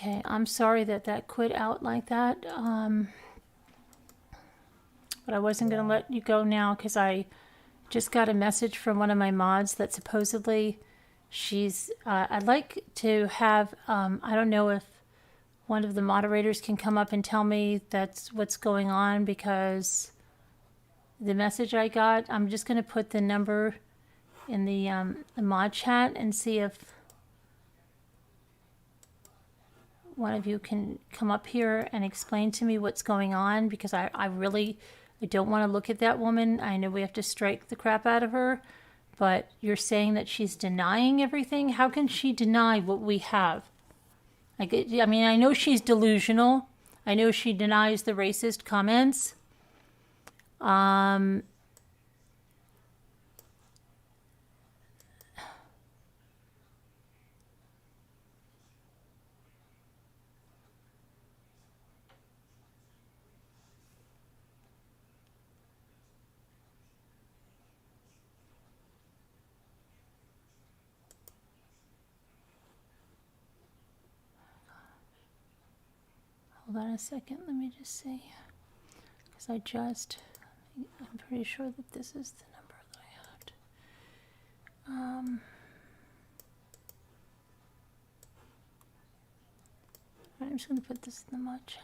Okay, I'm sorry that that quit out like that. But I wasn't going to let you go now because I just got a message from one of my mods that supposedly I'd like to have, I don't know if one of the moderators can come up and tell me that's what's going on, because the message I got, I'm just going to put the number in the mod chat and see if one of you can come up here and explain to me what's going on, because I don't want to look at that woman. I know we have to strike the crap out of her, but you're saying that she's denying everything. How can she deny what we have? I mean, I know she's delusional. I know she denies the racist comments. Hold on a second. Let me just see. Because I'm pretty sure that this is the number that I had. I'm just going to put this in the mod chat.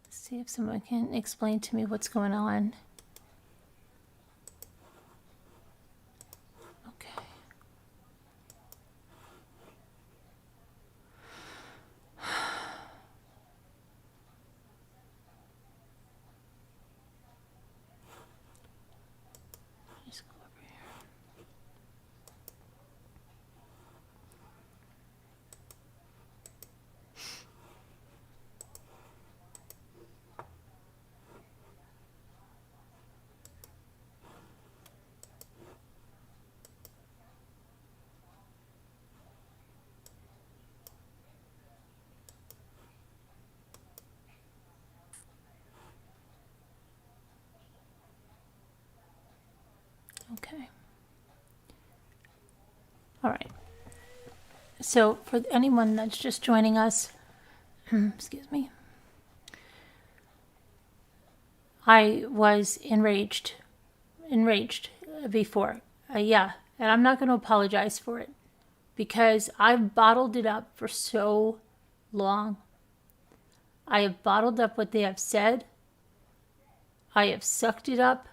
See if someone can explain to me what's going on. Okay. Just go over here. Okay. All right. So for anyone that's just joining us, excuse me, I was enraged before. Yeah, and I'm not going to apologize for it, because I've bottled it up for so long. I have bottled up what they have said. I have sucked it up,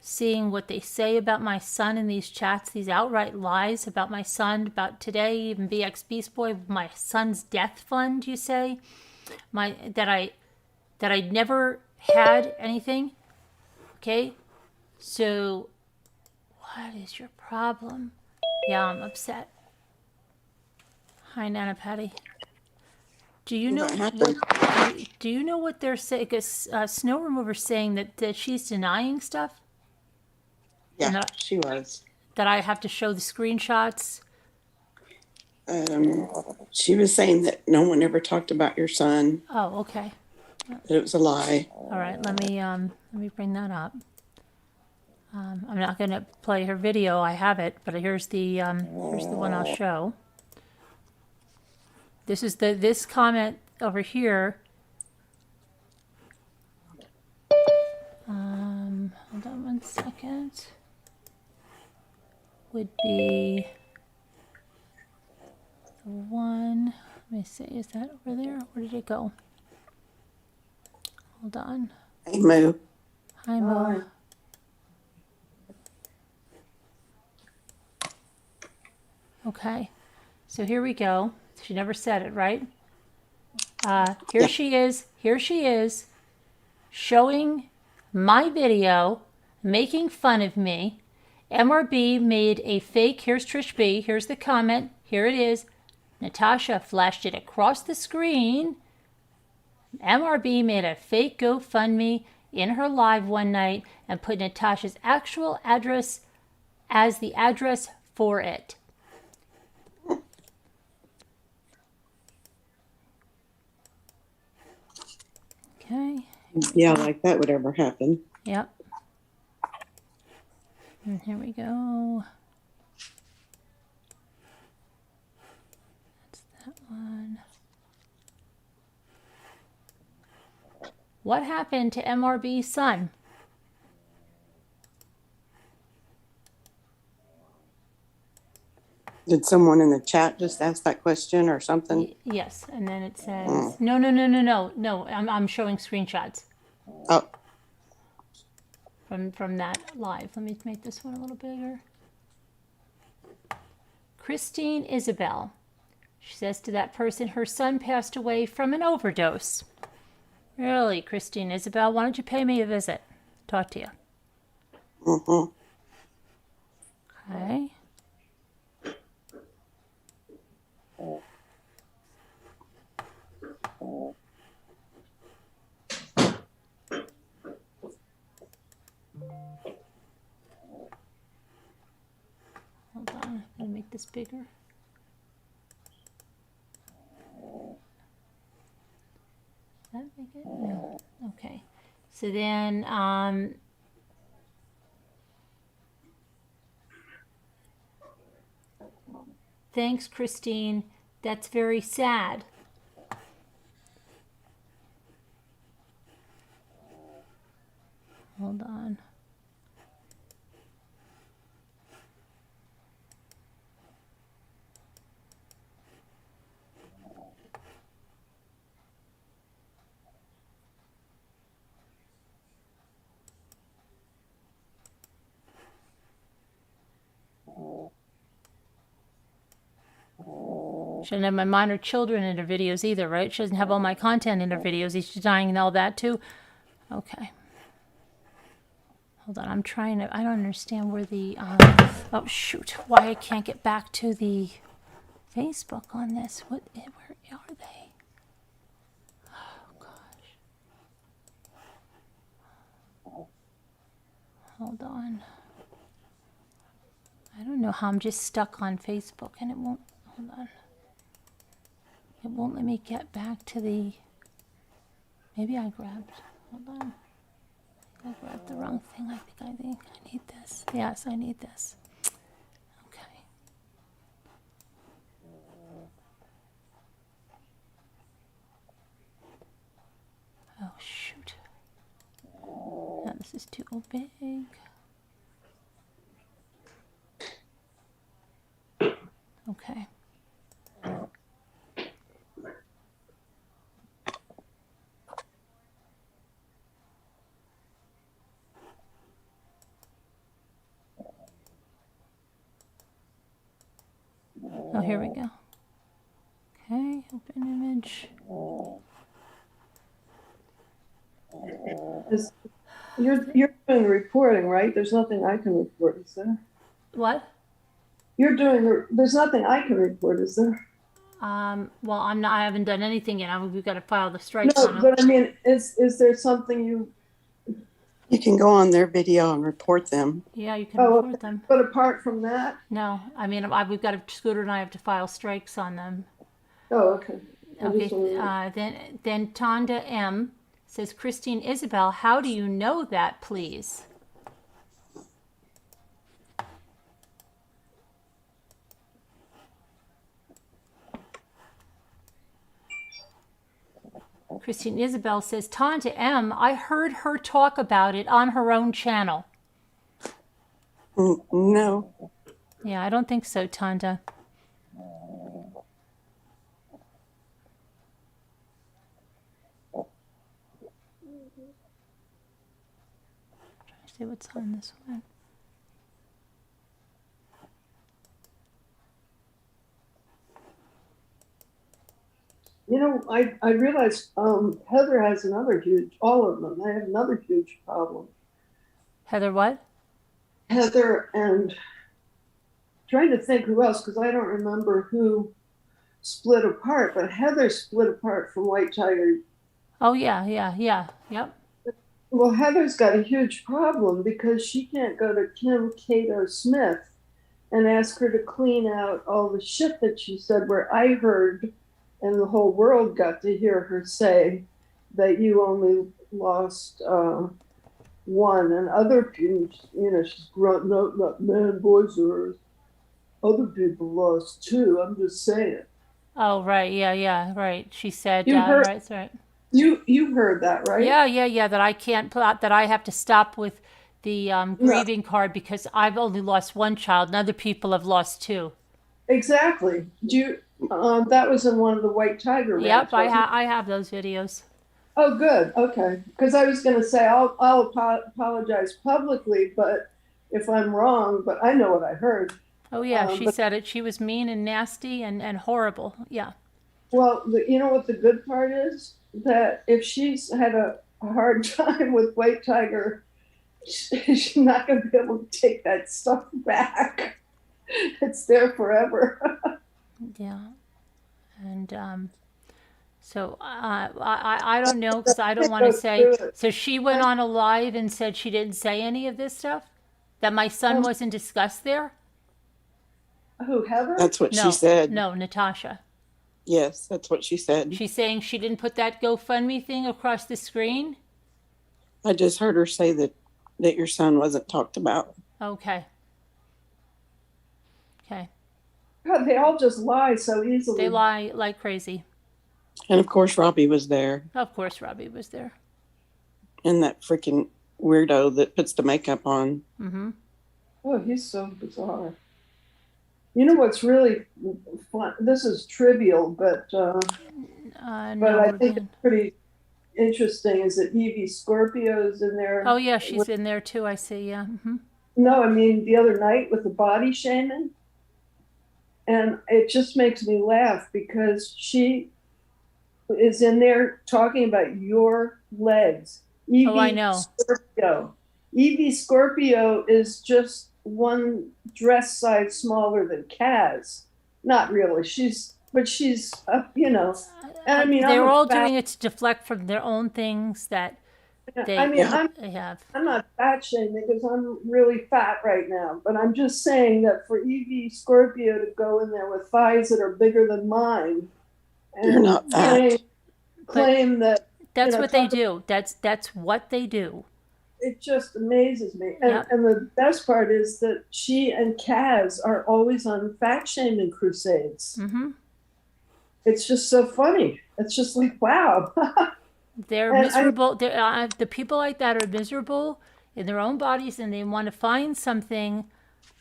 seeing what they say about my son in these chats, these outright lies about my son, about today, even BX Beast Boy, my son's death fund, you say, that I never had anything. Okay, so what is your problem? Yeah, I'm upset. Hi, Nana Patty. Do you know what they're saying? Because Snow Remover's saying that she's denying stuff. Yeah, she was. That I have to show the screenshots. She was saying that no one ever talked about your son. Oh, okay. That it was a lie. All right, let me bring that up. I'm not going to play her video. I have it, but here's the one I'll show. This is this comment over here. Hold on one second. Would be the one. Let me see. Is that over there? Where did it go? Hold on. Hey, Mo. Hi, Mo. Okay. So here we go. She never said it, right? Here she is. Here she is, showing my video, making fun of me. MRB made a fake. Here's Trish B. Here's the comment. Here it is. Natasha flashed it across the screen. MRB made a fake GoFundMe in her live one night and put Natasha's actual address as the address for it. Okay. Yeah, like that would ever happen. Yep. And here we go. one. What happened to MRB's son? Did someone in the chat just ask that question or something? Yes, and then it says no. I'm showing screenshots Oh, from that live. Let me make this one a little bigger. Christine Isabel. She says to that person, her son passed away from an overdose. Really, Christine Isabel, why don't you pay me a visit? Talk to you. Okay. Hold on, I'm gonna make this bigger. Does that make it? No. Okay. So then, thanks, Christine. That's very sad. Hold on. She doesn't have my minor children in her videos either, right? She doesn't have all my content in her videos. Is she dying and all that too? Okay. Hold on, I'm trying to, I don't understand where the, oh shoot, why I can't get back to the Facebook on this. Where are they? Oh gosh. Hold on. I don't know how I'm just stuck on Facebook and it won't, hold on. It won't let me get back to the, maybe I grabbed, hold on. I grabbed the wrong thing. I think I need this. Yes, I need this. Okay. Oh, shoot. Now this is too big. Okay. Oh, here we go. Okay, open image. You're doing reporting, right? There's nothing I can report, is there? What? There's nothing I can report, is there? Well, I'm not. I haven't done anything yet. We've got to file the strikes No, on them. but I mean, is there something you can go on their video and report them. Yeah, you can report them. But apart from that? No, I mean, we've got a Scooter and I have to file strikes on them. Oh, okay. Okay. Then Tonda M says, Christine Isabel, how do you know that, please? Christine Isabel says, Tonda M, I heard her talk about it on her own channel. No. Yeah, I don't think so, Tonda. Trying to see what's on this one. You know, I realized Heather has all of them, they have another huge problem. Heather what? Heather and trying to think who else, because I don't remember who split apart, but Heather split apart from White Tiger. Oh, yeah, yep. Well, Heather's got a huge problem because she can't go to Kim Cato Smith and ask her to clean out all the shit that she said, where I heard and the whole world got to hear her say that you only lost one, and other people, she's grunting out, man, boys, or other people lost two. I'm just saying. Oh, right. Yeah, yeah, right. She said, You heard right, that's right. you heard that, right? Yeah, yeah, yeah. That I can't put out, that I have to stop with the No, grieving card because I've only lost one child and other people have lost two. exactly. Do you, that was in one of the White Tiger Yep, rants, wasn't it? I have those videos. Oh, good. Okay. Because I was going to say apologize publicly, but if I'm wrong, but I know what I heard. Oh yeah, she But said it. She was mean and nasty and horrible. Yeah. well, you know what the good part is? That if she's had a hard time with White Tiger, she's not going to be able to take that stuff back. It's there forever. Yeah. And so I don't know because I don't want to Go say. through it. So she went on a live and said she didn't say any of this stuff, that my son Um, wasn't discussed there. who, Heather? That's what she No, said. no, Natasha. Yes, that's what she said. She's saying she didn't put that GoFundMe thing across the screen. I just heard her say that your son wasn't talked about. Okay. Okay. God, they all just lie so easily. They lie like crazy. And of course, Robbie was there, Of course, Robbie was there. and that freaking weirdo that puts the makeup on. Mm-hmm. Oh, he's so bizarre. You know what's really fun? This is trivial, but No, I think Ruben. it's pretty interesting. Is that Evie Scorpio's in there? Oh yeah, she's in there too. I see. Yeah. Mm-hmm. No, I mean the other night with the body shaming, and it just makes me laugh because she is in there talking about your legs. Oh, I know. Scorpio. Evie Scorpio is just one dress size smaller than Kaz. Not really. She's you know. And I mean, They're all doing it to deflect from their own things that I mean, Yeah. they have. I'm not fat shaming because I'm really fat right now, but I'm just saying that for Evie Scorpio to go in there with thighs that are bigger than mine You're and not fat. claim that That's know, what they talk- do. That's what they do. it just amazes me. And Yep. and the best part is that she and Kaz are always on fat shaming crusades. Mm-hmm. It's just so funny. It's just like wow. They're And miserable. The people like that are miserable in their own bodies, and they want to find something,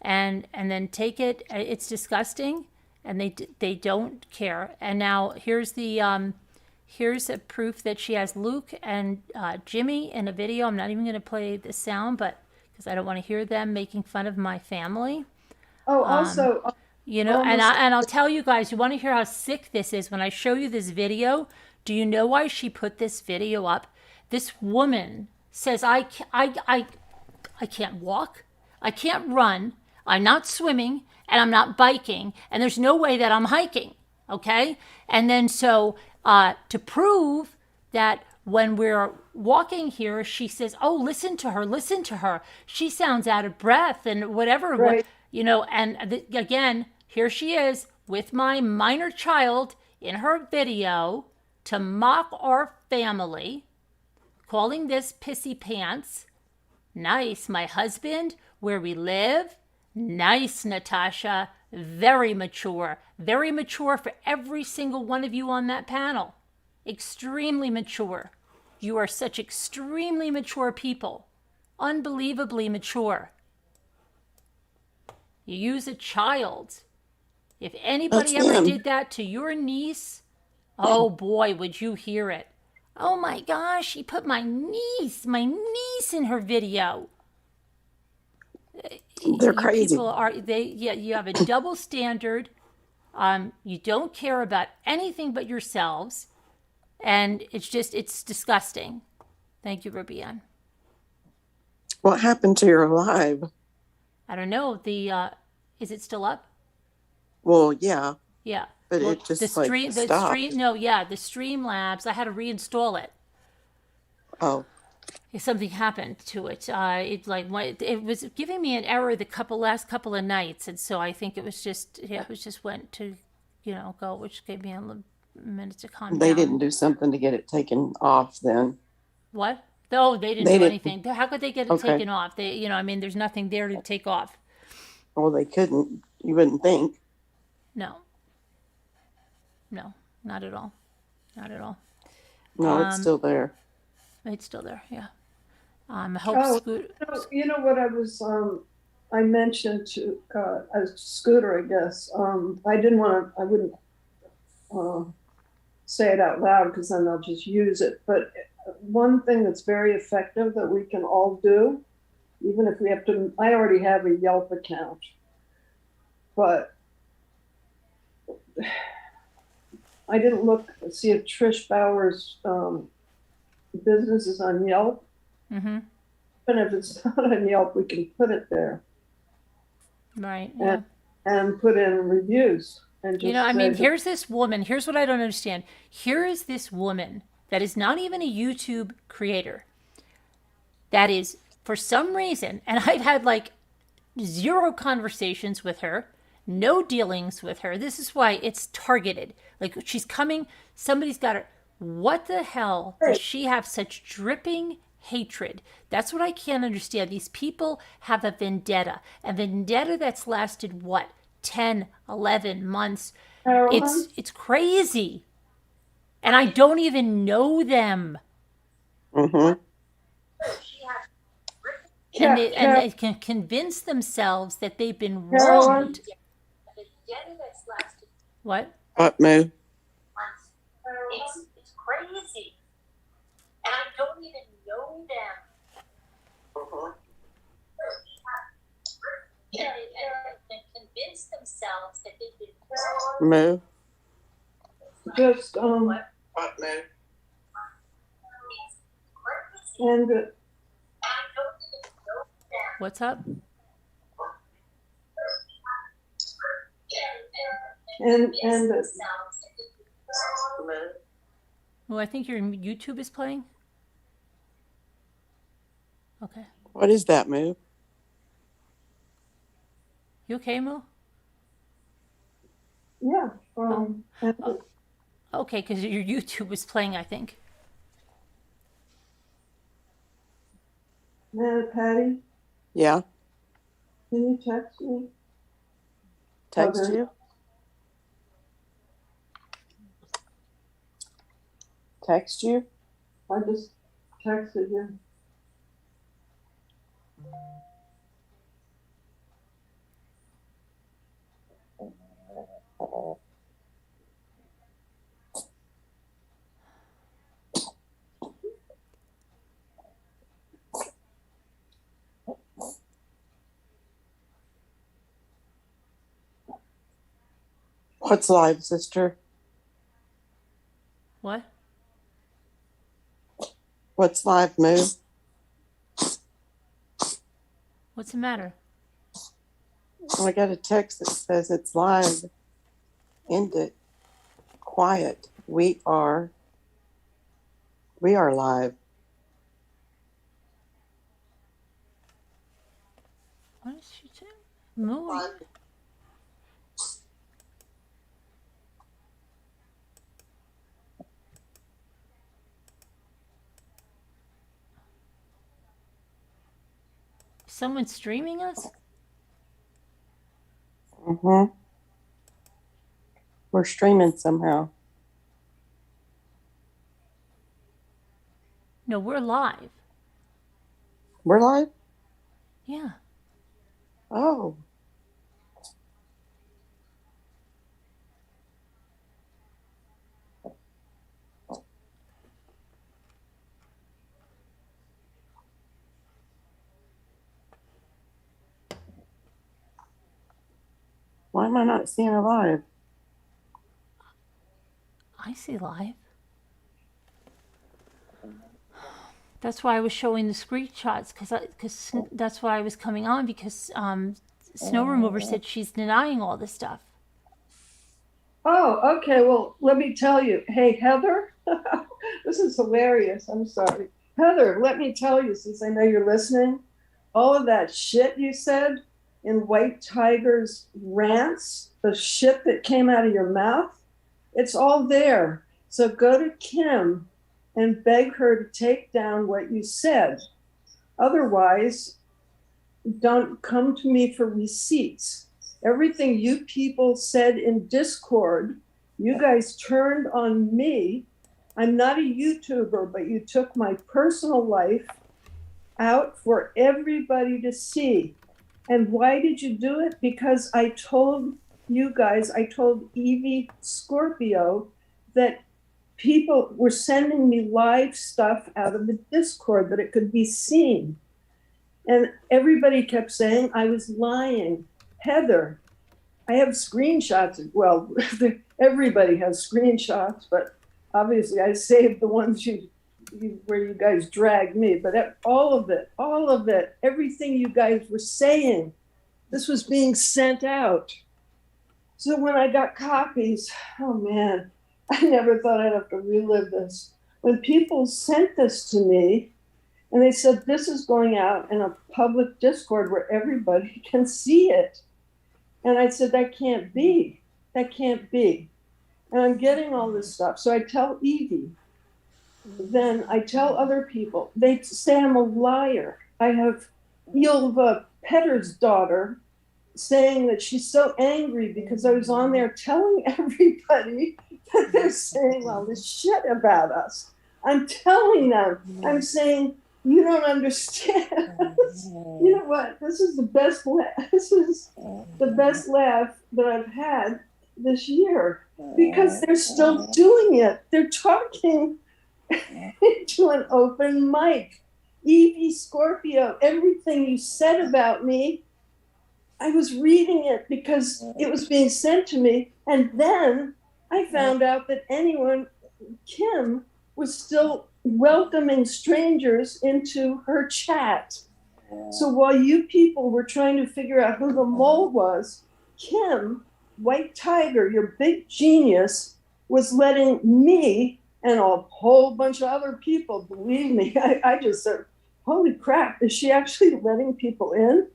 and then take it. It's disgusting, and they don't care. And now here's a proof that she has Luke and Jimmy in a video. I'm not even going to play the sound, but because I don't want to hear them making fun of my family. also, You know, and I'll tell you guys, you want to hear how sick this is when I show you this video? Do you know why she put this video up? This woman says, I can't walk, I can't run, I'm not swimming, and I'm not biking, and there's no way that I'm hiking, okay? And then so to prove that when we're walking here, she says, oh, listen to her. She sounds out of breath and whatever. Right. You know, and again, here she is with my minor child in her video to mock our family, calling this pissy pants. Nice, my husband, where we live. Nice, Natasha. Very mature for every single one of you on that panel. Extremely mature. You are such extremely mature people. Unbelievably mature. You use a child. If anybody That's ever him. did that to your niece, oh boy, would you hear it. Oh my gosh, she put my niece in her video. They're You crazy. people are you have a double standard. You don't care about anything but yourselves, and it's disgusting. Thank you, Rubian. What happened to your live? I don't know. Is it still up? Well, yeah, Yeah. but Well, it just the like stopped. the Streamlabs, I had to reinstall it. Oh, If something happened to it, it was giving me an error the last couple of nights, and so I think it was just went to, go, which gave me a minute to calm they down. didn't do something to get it taken off then. What? No, they didn't They do didn't. anything. How could they get it Okay. taken off? There's nothing there to take off. Well, they couldn't. You wouldn't think. No. No, not at all. Not at all. No, it's still there. It's still there. Yeah. I hope Oh, Scoot. you know what I was, I mentioned to, Scooter, I guess. I didn't want to, I wouldn't say it out loud because then they'll just use it. But one thing that's very effective that we can all do, even if we have to, I already have a Yelp account, but I didn't see if Trish Bauer's business is on Yelp. Mm-hmm. And if it's not on Yelp, we can put it there. Right. Yeah. And put in reviews. And just I mean, here's this woman. Here's what I don't understand. Here is this woman that is not even a YouTube creator. That is, for some reason, and I've had like 0 conversations with her, no dealings with her. This is why it's targeted. Like she's coming, somebody's got her. What the hell does she have such dripping hatred? That's what I can't understand. These people have a vendetta that's lasted what? 10, 11 months. Carolyn? It's crazy. And I don't even know them. Mm-hmm. And they can convince themselves that they've been Carolyn? wronged. What? What, Moo? It's crazy. And I don't even know them. Mm-hmm. And convince themselves that they've been Moo? Just, What, Moo? and What's up? and Oh, I think your YouTube is playing. Okay. What is that, Moo? You okay, Mo? yeah, and Okay, because your YouTube was playing, I think. Patty, Yeah? can you text me? Text Okay. you? Text you? I just texted you. What's live, sister? What? What's live, Moo? What's the matter? I got a text that says it's live. End it. Quiet. We are live. What is she saying? Mo? Someone streaming us? Mm-hmm. We're streaming somehow. No, we're live. We're live? Yeah. Oh. Why am I not seeing a live? I see live. That's why I was showing the screenshots, because that's why I was coming on, because Snow Remover said she's denying all this stuff. Oh, okay. Well, let me tell you. Hey, Heather, this is hilarious. I'm sorry. Heather, let me tell you, since I know you're listening, all of that shit you said in White Tiger's rants, the shit that came out of your mouth, it's all there. So go to Kim and beg her to take down what you said. Otherwise, don't come to me for receipts. Everything you people said in Discord, You guys turned on me. I'm not a YouTuber, but you took my personal life out for everybody to see. And why did you do it? Because I told you guys, I told Evie Scorpio that people were sending me live stuff out of the Discord that it could be seen. And everybody kept saying I was lying. Heather, I have screenshots. Well, everybody has screenshots, but obviously I saved the ones where you guys dragged me. But all of it, everything you guys were saying, this was being sent out. So when I got copies, oh man, I never thought I'd have to relive this. When people sent this to me and they said, this is going out in a public Discord where everybody can see it. And I said, that can't be. That can't be. And I'm getting all this stuff. So I tell Evie, then I tell other people, they say I'm a liar. I have Ylva Petter's daughter saying that she's so angry because I was on there telling everybody that they're saying all this shit about us. I'm telling them, I'm saying, you don't understand. You know what? This is the best laugh that I've had this year because they're still doing it. They're talking to an open mic. Evie Scorpio, everything you said about me, I was reading it because it was being sent to me. And then I found out that Kim was still welcoming strangers into her chat. So while you people were trying to figure out who the mole was, Kim, White Tiger, your big genius, was letting me and a whole bunch of other people, believe me, I just said, holy crap, is she actually letting people in?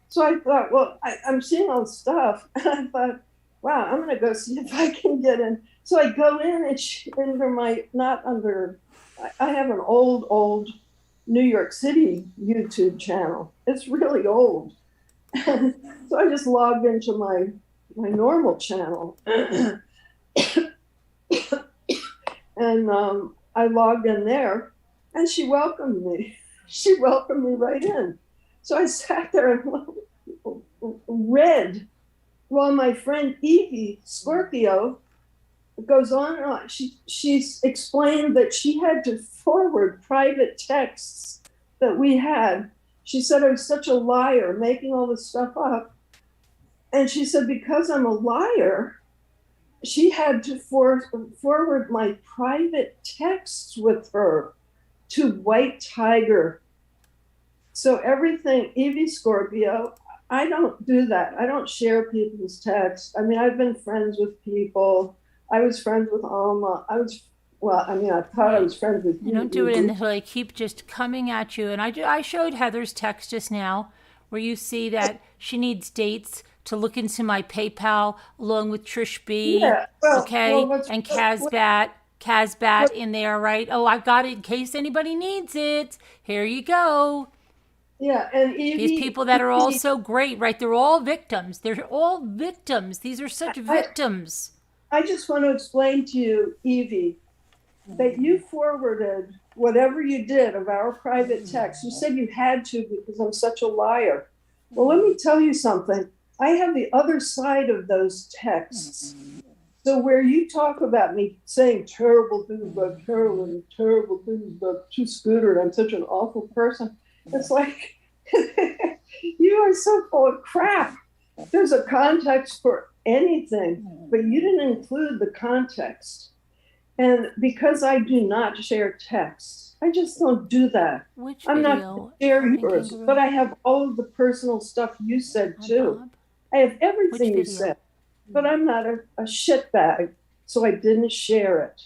So I thought, well, I'm seeing all this stuff. And I thought, wow, I'm going to go see if I can get in. So I go in and I have an old New York City YouTube channel. It's really old. And so I just logged into my normal channel. And I logged in there and she welcomed me. She welcomed me right in. So I sat there and read while my friend Evie Scorpio goes on and on. She's explained that she had to forward private texts that we had. She said I was such a liar, making all this stuff up. And she said, because I'm a liar, she had to forward my private texts with her to White Tiger. So everything, Evie Scorpio, I don't do that. I don't share people's texts. I mean, I've been friends with people. I was friends with Alma. I thought I was friends with you. You don't do it until they keep just coming at you. And I showed Heather's text just now where you see that she needs dates to look into my PayPal along with Trish B. Yeah, and Casbat in there, right? Oh, I've got it in case anybody needs it. Here you go. Yeah, and Evie, these people that are all so great, right? They're all victims. They're all victims. These are such victims. I just want to explain to you, Evie, that you forwarded whatever you did of our private text. You said you had to because I'm such a liar. Well, let me tell you something. I have the other side of those texts. So where you talk about me saying terrible things about Carolyn, terrible things about Scooter, and I'm such an awful person, it's like, you are so full of crap. There's a context for anything, but you didn't include the context. And because I do not share texts, I just don't do that. I'm not going to share yours, but I have all of the personal stuff you said too. I have everything you said, but I'm not a shitbag, so I didn't share it.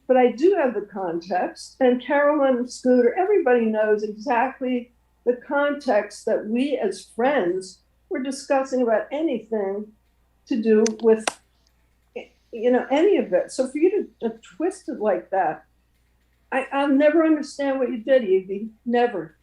But I do have the context, and Carolyn, Scooter, everybody knows exactly the context that we as friends were discussing about anything to do with, any of it. So for you to twist it like that, I'll never understand what you did, Evie. Never.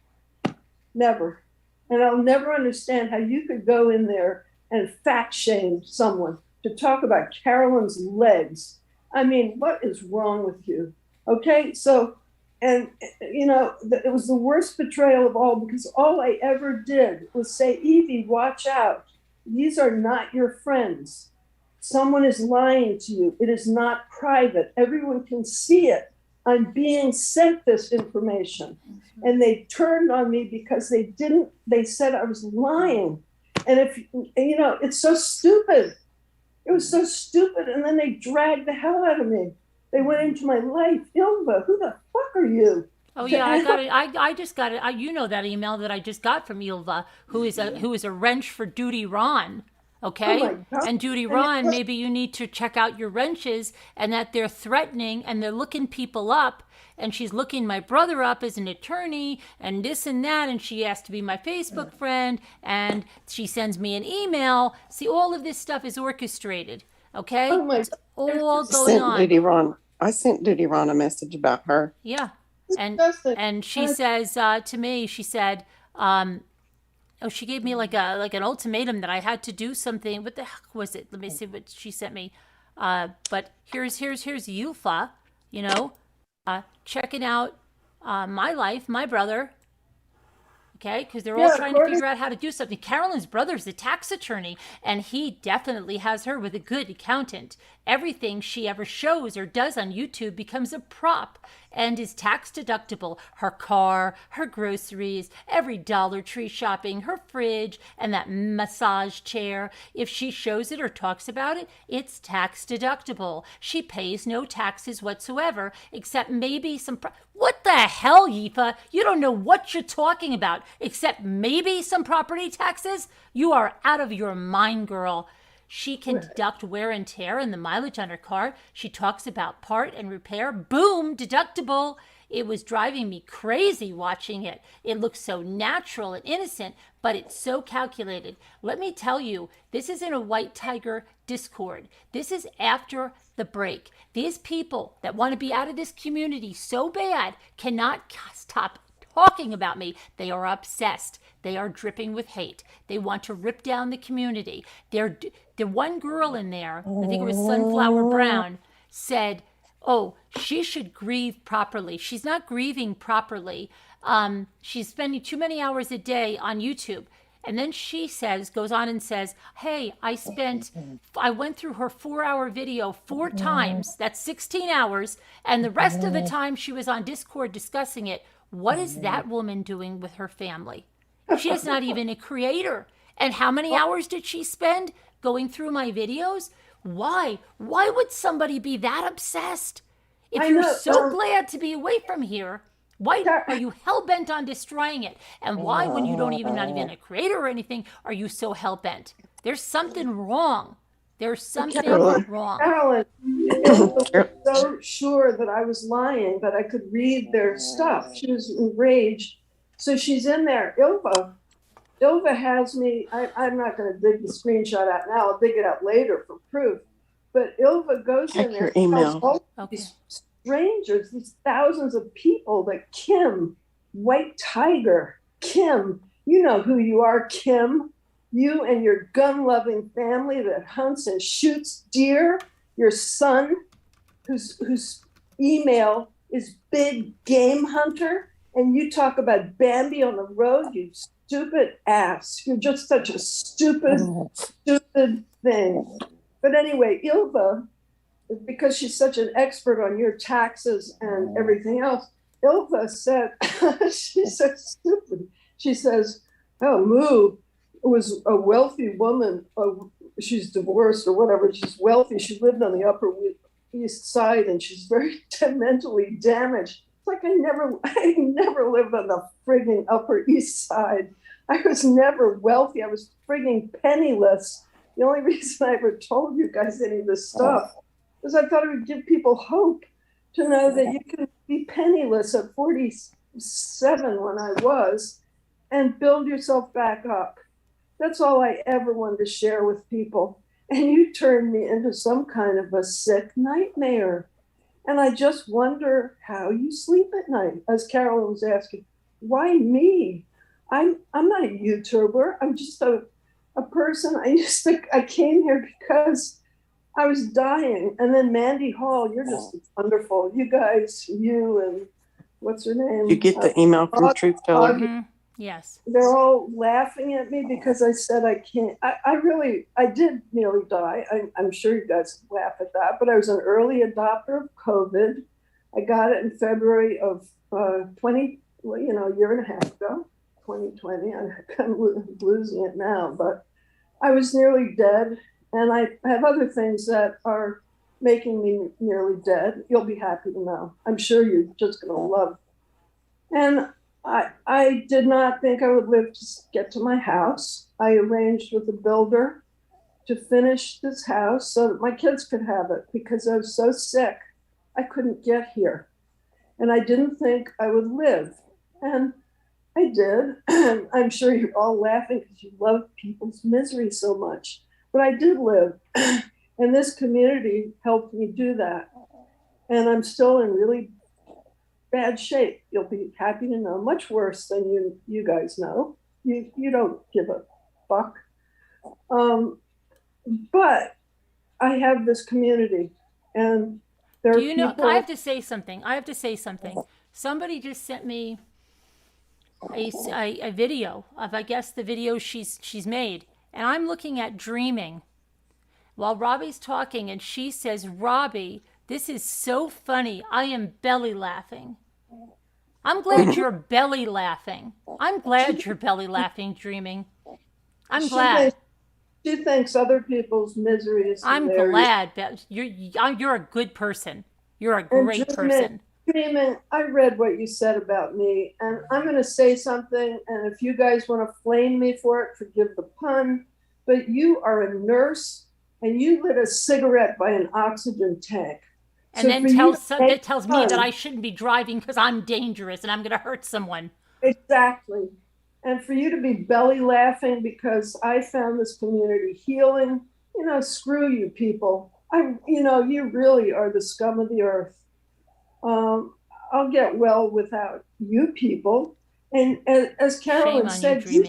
And I'll never understand how you could go in there and fat shame someone. to talk about Carolyn's legs. I mean, what is wrong with you? Okay, so, and you know, it was the worst betrayal of all, because all I ever did was say, Evie, watch out. These are not your friends. Someone is lying to you. It is not private. Everyone can see it. I'm being sent this information. And they turned on me because they said I was lying. And if, you know, it's so stupid. It was so stupid. And then they dragged the hell out of me. They went into my life. Ilva, who the fuck are you? Oh yeah, I got it. I just got it. You know that email that I just got from Ilva, who is a wrench for Duty Ron. Okay? Oh my God. And Duty Ron, maybe you need to check out your wrenches, and that they're threatening and they're looking people up. And she's looking my brother up as an attorney and this and that. And she asked to be my Facebook friend. And she sends me an email. See, all of this stuff is orchestrated. Okay? Oh my It's all going on. I sent Duty Ron a message about her. Yeah. Disgusting. And she says to me, she said, she gave me like an ultimatum that I had to do something. What the heck was it? Let me see what she sent me. But here's Yufa, you know, checking out my life, my brother. Okay, because they're all trying to figure out how to do something. Carolyn's brother's a tax attorney, and he definitely has her with a good accountant. Everything she ever shows or does on YouTube becomes a prop and is tax deductible. Her car, her groceries, every Dollar Tree shopping, her fridge, and that massage chair. If she shows it or talks about it, it's tax deductible. She pays no taxes whatsoever, except maybe some... What the hell, Yifa? You don't know what you're talking about, except maybe some property taxes? You are out of your mind, girl. She can deduct wear and tear and the mileage on her car. She talks about part and repair. Boom, deductible. It was driving me crazy watching it. It looks so natural and innocent, but it's so calculated. Let me tell you, this isn't a White Tiger Discord. This is after the break. These people that want to be out of this community so bad cannot stop talking about me. They are obsessed. They are dripping with hate. They want to rip down the community. The one girl in there, I think it was Sunflower Brown, said, oh, she should grieve properly. She's not grieving properly. She's spending too many hours a day on YouTube. And then she goes on and says, hey, I went through her 4-hour video 4 times. That's 16 hours. And the rest of the time she was on Discord discussing it. What is that woman doing with her family? She is not even a creator. And how many hours did she spend going through my videos? Why? Why would somebody be that obsessed? If you're so glad to be away from here, why are you hell-bent on destroying it? And why, when you not even a creator or anything, are you so hell-bent? There's something wrong. There's something wrong. Carolyn, was so sure that I was lying, but I could read their stuff. She was enraged. So she's in there. Ilva has me. I'm not going to dig the screenshot out now. I'll dig it out later for proof. But Ilva goes in there and tells all these strangers, these thousands of people, that Kim, White Tiger, Kim, you know who you are, Kim. You and your gun-loving family that hunts and shoots deer. Your son, whose email is Big Game Hunter. And you talk about Bambi on the road, you stupid ass. You're just such a stupid thing. But anyway, Ilva, because she's such an expert on your taxes and everything else, Ilva said, she's so stupid. She says, oh, Moo was a wealthy woman. She's divorced or whatever. She's wealthy. She lived on the Upper East Side and she's very mentally damaged. It's like I never lived on the frigging Upper East Side. I was never wealthy. I was frigging penniless. The only reason I ever told you guys any of this stuff is I thought it would give people hope to know that you can be penniless at 47 when I was and build yourself back up. That's all I ever wanted to share with people. And you turned me into some kind of a sick nightmare. And I just wonder how you sleep at night. As Carolyn was asking, why me? I'm not a YouTuber. I'm just a person. I came here because I was dying. And then Mandy Hall, you're just wonderful. You guys, you and what's her name? You get the email from Truth Teller? Mm-hmm. Yes. They're all laughing at me because I said I can't. I did nearly die. I'm sure you guys laugh at that, but I was an early adopter of COVID. I got it in February of 20, well, a year and a half ago, 2020. I'm kind of losing it now, but I was nearly dead. And I have other things that are making me nearly dead. You'll be happy to know. I'm sure you're just going to love. And I did not think I would live to get to my house. I arranged with a builder to finish this house so that my kids could have it because I was so sick I couldn't get here. And I didn't think I would live. And I did. I'm sure you're all laughing because you love people's misery so much. But I did live. And this community helped me do that. And I'm still in really bad shape. You'll be happy to know, much worse than you guys know. You don't give a fuck. But I have this community, and there are people. I have to say something. Somebody just sent me a video of, I guess, the video she's made, and I'm looking at Dreaming while Robbie's talking, and she says, "Robbie, this is so funny. I am belly laughing." I'm glad you're belly laughing. I'm glad you're belly laughing, Dreaming. I'm glad. She thinks other people's misery is I'm glad. You're a good person. You're a great person. Dreaming, I read what you said about me, and I'm going to say something, and if you guys want to flame me for it, forgive the pun, but you are a nurse, and you lit a cigarette by an oxygen tank. And so then tells me that I shouldn't be driving because I'm dangerous and I'm going to hurt someone. Exactly. And for you to be belly laughing because I found this community healing, screw you people. You really are the scum of the earth. I'll get well without you people. And as Carolyn said, you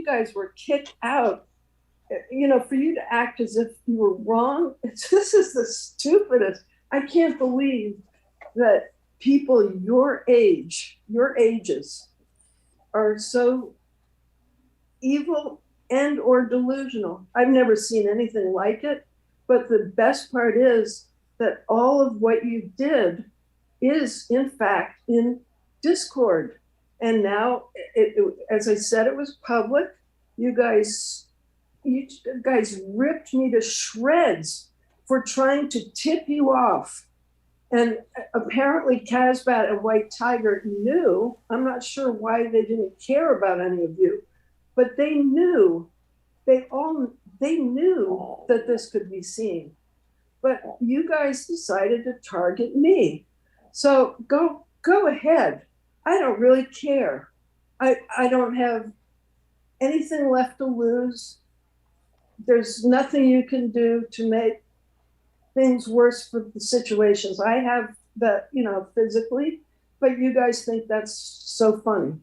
guys were kicked out. For you to act as if you were wrong, this is the stupidest. I can't believe that people your ages, are so evil and or delusional. I've never seen anything like it, but the best part is that all of what you did is, in fact, in Discord. And now, as I said, it was public. You guys ripped me to shreds for trying to tip you off. And apparently Casbat and White Tiger knew. I'm not sure why they didn't care about any of you, but they knew. They knew that this could be seen. But you guys decided to target me. So go ahead. I don't really care. I don't have anything left to lose. There's nothing you can do to make things worse for the situations I have that, physically, but you guys think that's so funny.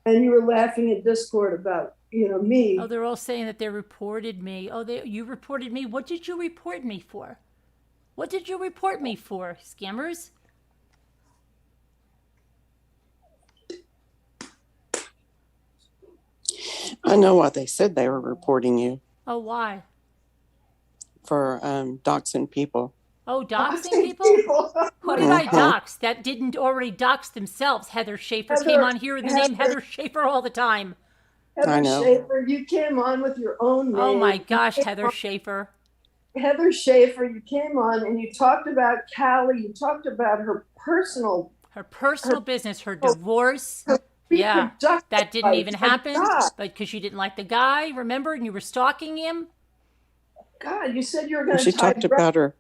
And you were laughing at Discord about, me. Oh, they're all saying that they reported me. Oh, you reported me? What did you report me for? What did you report me for, scammers? I know why they said they were reporting you. Oh, why? For doxing people. Oh, doxing people? Who did I dox that didn't already dox themselves? Heather Schaefer came on here with the name Heather Schaefer all the time. Heather Schaefer, you came on with your own name. Oh my gosh, Heather Schaefer. Heather Schaefer, you came on and you talked about Callie. You talked about her personal business, her divorce. Yeah, that didn't even happen, but because you didn't like the guy, remember, and you were stalking him. God, you said you were going to. She talked about her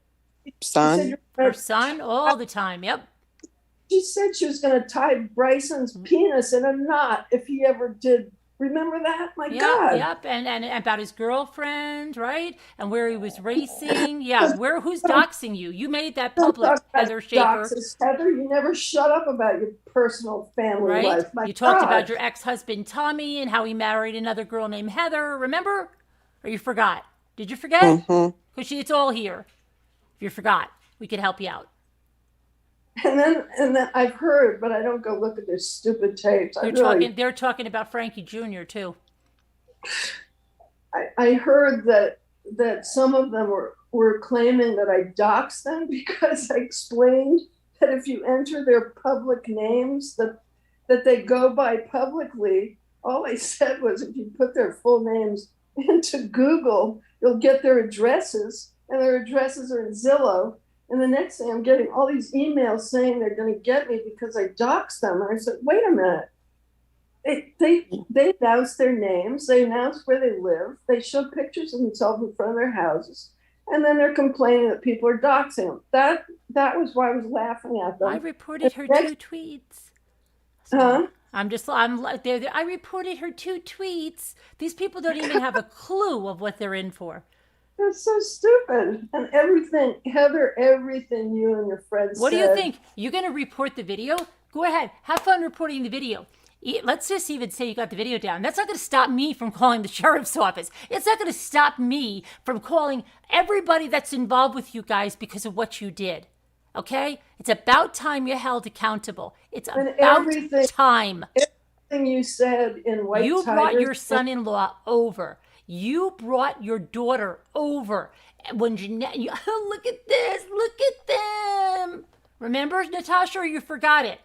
son. Her son all the time. Yep. She said she was going to tie Bryson's penis in a knot if he ever did. Remember that? My God. Yep. And about his girlfriend, right? And where he was racing. Yeah. Who's doxing you? You made that public, Heather Schaefer. Heather, you never shut up about your personal family life. You talked about your ex-husband, Tommy, and how he married another girl named Heather. Remember? Or you forgot? Did you forget? Mm-hmm. Because it's all here. If you forgot, we could help you out. And then I've heard, but I don't go look at their stupid tapes. They're talking about Frankie Jr. too. I heard that some of them were claiming that I doxed them because I explained that if you enter their public names that they go by publicly, all I said was if you put their full names into Google, you'll get their addresses, and their addresses are in Zillow. And the next thing I'm getting all these emails saying they're going to get me because I doxed them. And I said, wait a minute. They announce their names, they announce where they live, they show pictures of themselves in front of their houses, and then they're complaining that people are doxing them. That was why I was laughing at them. I reported her 2 tweets. I reported her 2 tweets. These people don't even have a clue of what they're in for. That's so stupid. And everything, Heather, everything you and your friends What said. do you think? You're going to report the video? Go ahead. Have fun reporting the video. Let's just even say you got the video down. That's not going to stop me from calling the sheriff's office. It's not going to stop me from calling everybody that's involved with you guys because of what you did. Okay? It's about time you're held accountable. It's about time. Everything you said in White You Tiger, brought your son-in-law over. You brought your daughter over. When Jeanette, look at this. Look at them. Remember, Natasha, or you forgot it?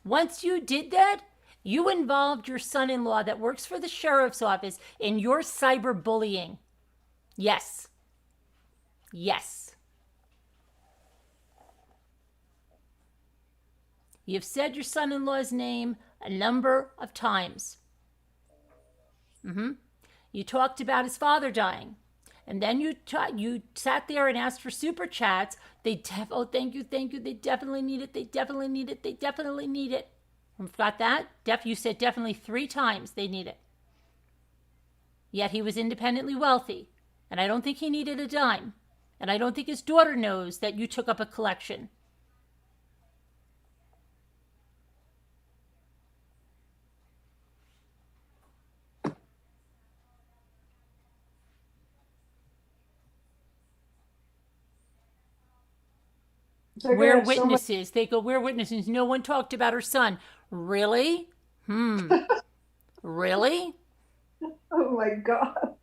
Once you did that, you involved your son-in-law that works for the sheriff's office in your cyberbullying. Yes. Yes. You've said your son-in-law's name a number of times. You talked about his father dying. And then you sat there and asked for super chats. Thank you. They definitely need it. They definitely need it. Got that? You said definitely 3 times they need it. Yet he was independently wealthy. And I don't think he needed a dime. And I don't think his daughter knows that you took up a collection. We're witnesses. They go, we're witnesses. No one talked about her son. Really? Really? Oh my God.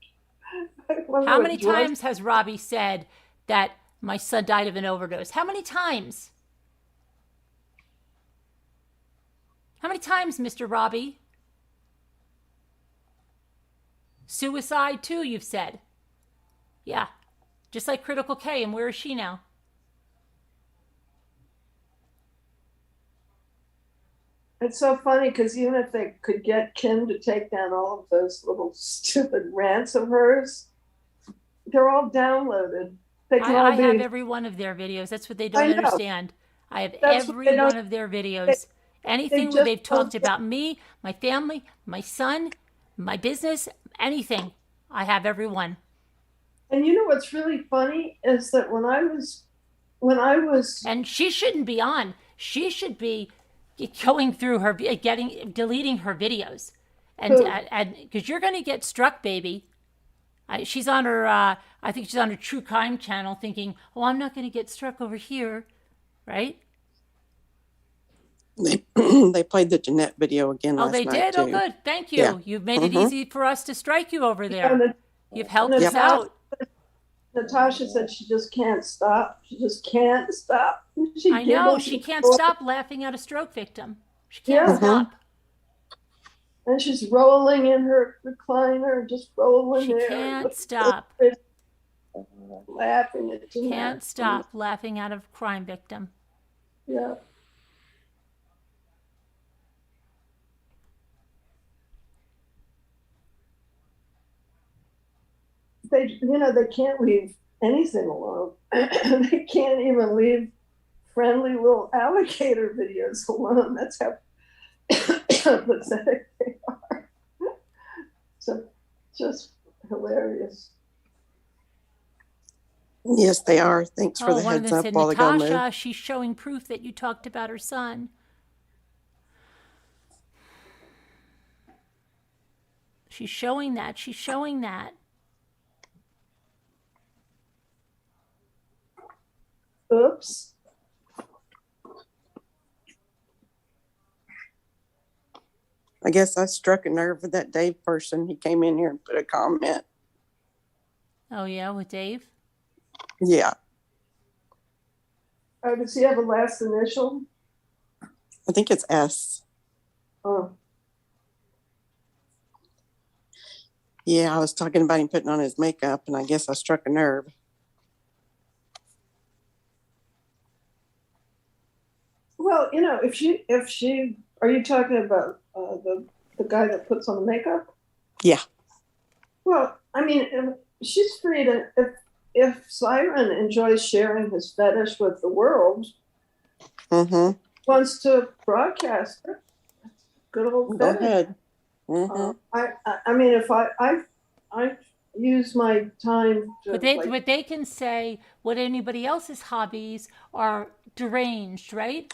How many times has Robbie said that my son died of an overdose? How many times? How many times, Mr. Robbie? Suicide too, you've said. Yeah. Just like Critical K, and where is she now? It's so funny because even if they could get Kim to take down all of those little stupid rants of hers, they're all downloaded. They can I have every one of their videos. That's what they don't understand. I have every one of their videos. Anything where they've talked about me, my family, my son, my business, anything. I have every one. And you know what's really funny is that when I was and she shouldn't be on. She should be going through her, deleting her videos, and because you're going to get struck, baby. She's on her, I think she's on her true crime channel, thinking, "Oh, I'm not going to get struck over here," right? They played the Jeanette video again last night. Oh, they did? Too. Oh, good. Thank you. Yeah. You've made it easy for us to strike you over there. You've helped us out. Natasha said she just can't stop. She just can't stop. I know. She can't stop laughing at a stroke victim. She can't stop. And she's rolling in her recliner, just rolling there. She can't stop. Laughing at Jeanette. Can't stop laughing at a crime victim. Yeah. They can't leave anything alone. They can't even leave friendly little alligator videos alone. That's how pathetic they are. So just hilarious. Yes, they are. Thanks for the heads up while they go move. Natasha, she's showing proof that you talked about her son. She's showing that. Oops. I guess I struck a nerve with that Dave person. He came in here and put a comment. Oh, yeah, with Dave? Yeah, Oh, does he have a last initial? I think it's S. Oh, Yeah, I was talking about him putting on his makeup, and I guess I struck a nerve. well, if she, are you talking about the guy that puts on the makeup? Yeah. Well, I mean, she's free to, if Siren enjoys sharing his fetish with the world, Mm-hmm. wants to broadcast it, good old Go fetish. ahead. Mm-hmm. I mean, if I use my time to But they can say what anybody else's hobbies are deranged, right?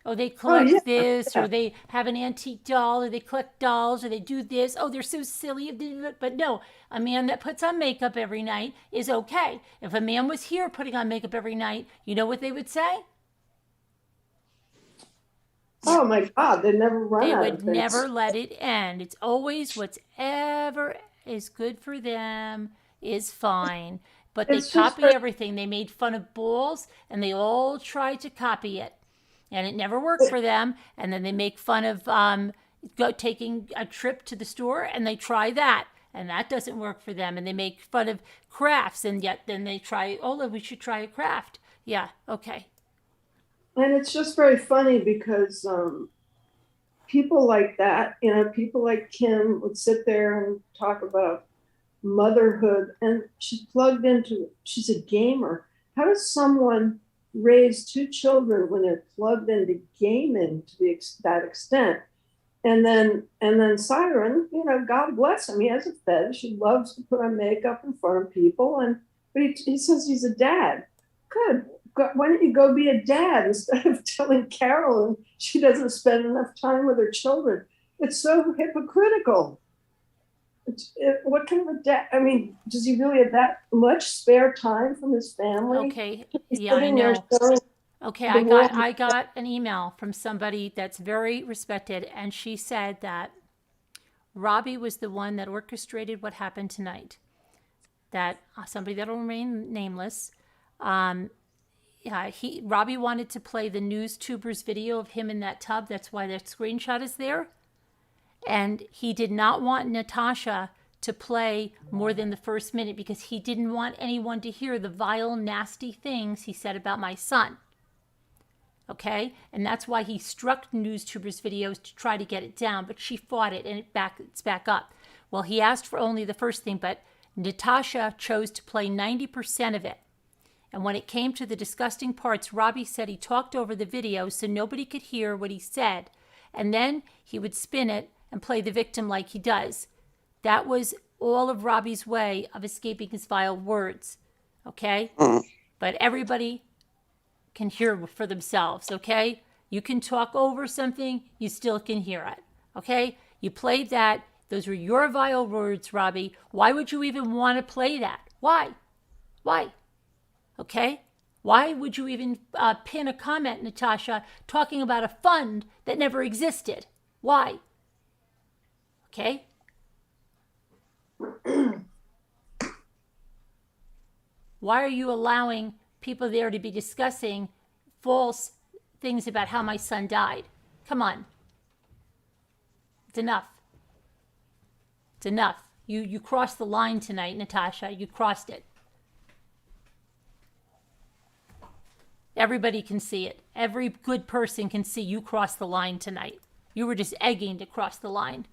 Oh, they oh yeah, collect this, yeah. or they have an antique doll, or they collect dolls, or they do this. Oh, they're so silly. But no, a man that puts on makeup every night is okay. If a man was here putting on makeup every night, you know what they would say? Oh my God, they never run They out would of things. never let it end. It's always whatever is good for them is fine. But they It's just copy everything. They made fun of bulls and they all tried to copy it. And it never worked for them. And then they make fun of taking a trip to the store and they try that. And that doesn't work for them. And they make fun of crafts and yet then they try, oh, we should try a craft. Yeah, okay. and it's just very funny because people like that, people like Kim would sit there and talk about motherhood, and she's a gamer. How does someone raise two children when they're plugged into gaming to that extent? And then Siren, God bless him, he has a fetish. He loves to put on makeup in front of people, but he says he's a dad. Good. Why don't you go be a dad instead of telling Carolyn she doesn't spend enough time with her children? It's so hypocritical. What kind of a dad? I mean, does he really have that much spare time from his family? Okay. He's Yeah, I sitting there know. showing Okay, the world. I got an email from somebody that's very respected, and she said that Robbie was the one that orchestrated what happened tonight. That somebody that'll remain nameless. Robbie wanted to play the news tubers video of him in that tub. That's why that screenshot is there. And he did not want Natasha to play more than the first minute because he didn't want anyone to hear the vile, nasty things he said about my son. Okay? And that's why he struck NewsTubers videos to try to get it down, but she fought it and it's back up. Well, he asked for only the first thing, but Natasha chose to play 90% of it. And when it came to the disgusting parts, Robbie said he talked over the video so nobody could hear what he said. And then he would spin it and play the victim like he does. That was all of Robbie's way of escaping his vile words. Okay? But everybody can hear for themselves, okay? You can talk over something, you still can hear it, okay? You played that. Those were your vile words, Robbie. Why would you even want to play that? Why? Why? Okay? Why would you even pin a comment, Natasha, talking about a fund that never existed? Why? Okay? Why are you allowing people there to be discussing false things about how my son died? Come on. It's enough. It's enough. You crossed the line tonight, Natasha. You crossed it. Everybody can see it. Every good person can see you crossed the line tonight. You were just egging to cross the line.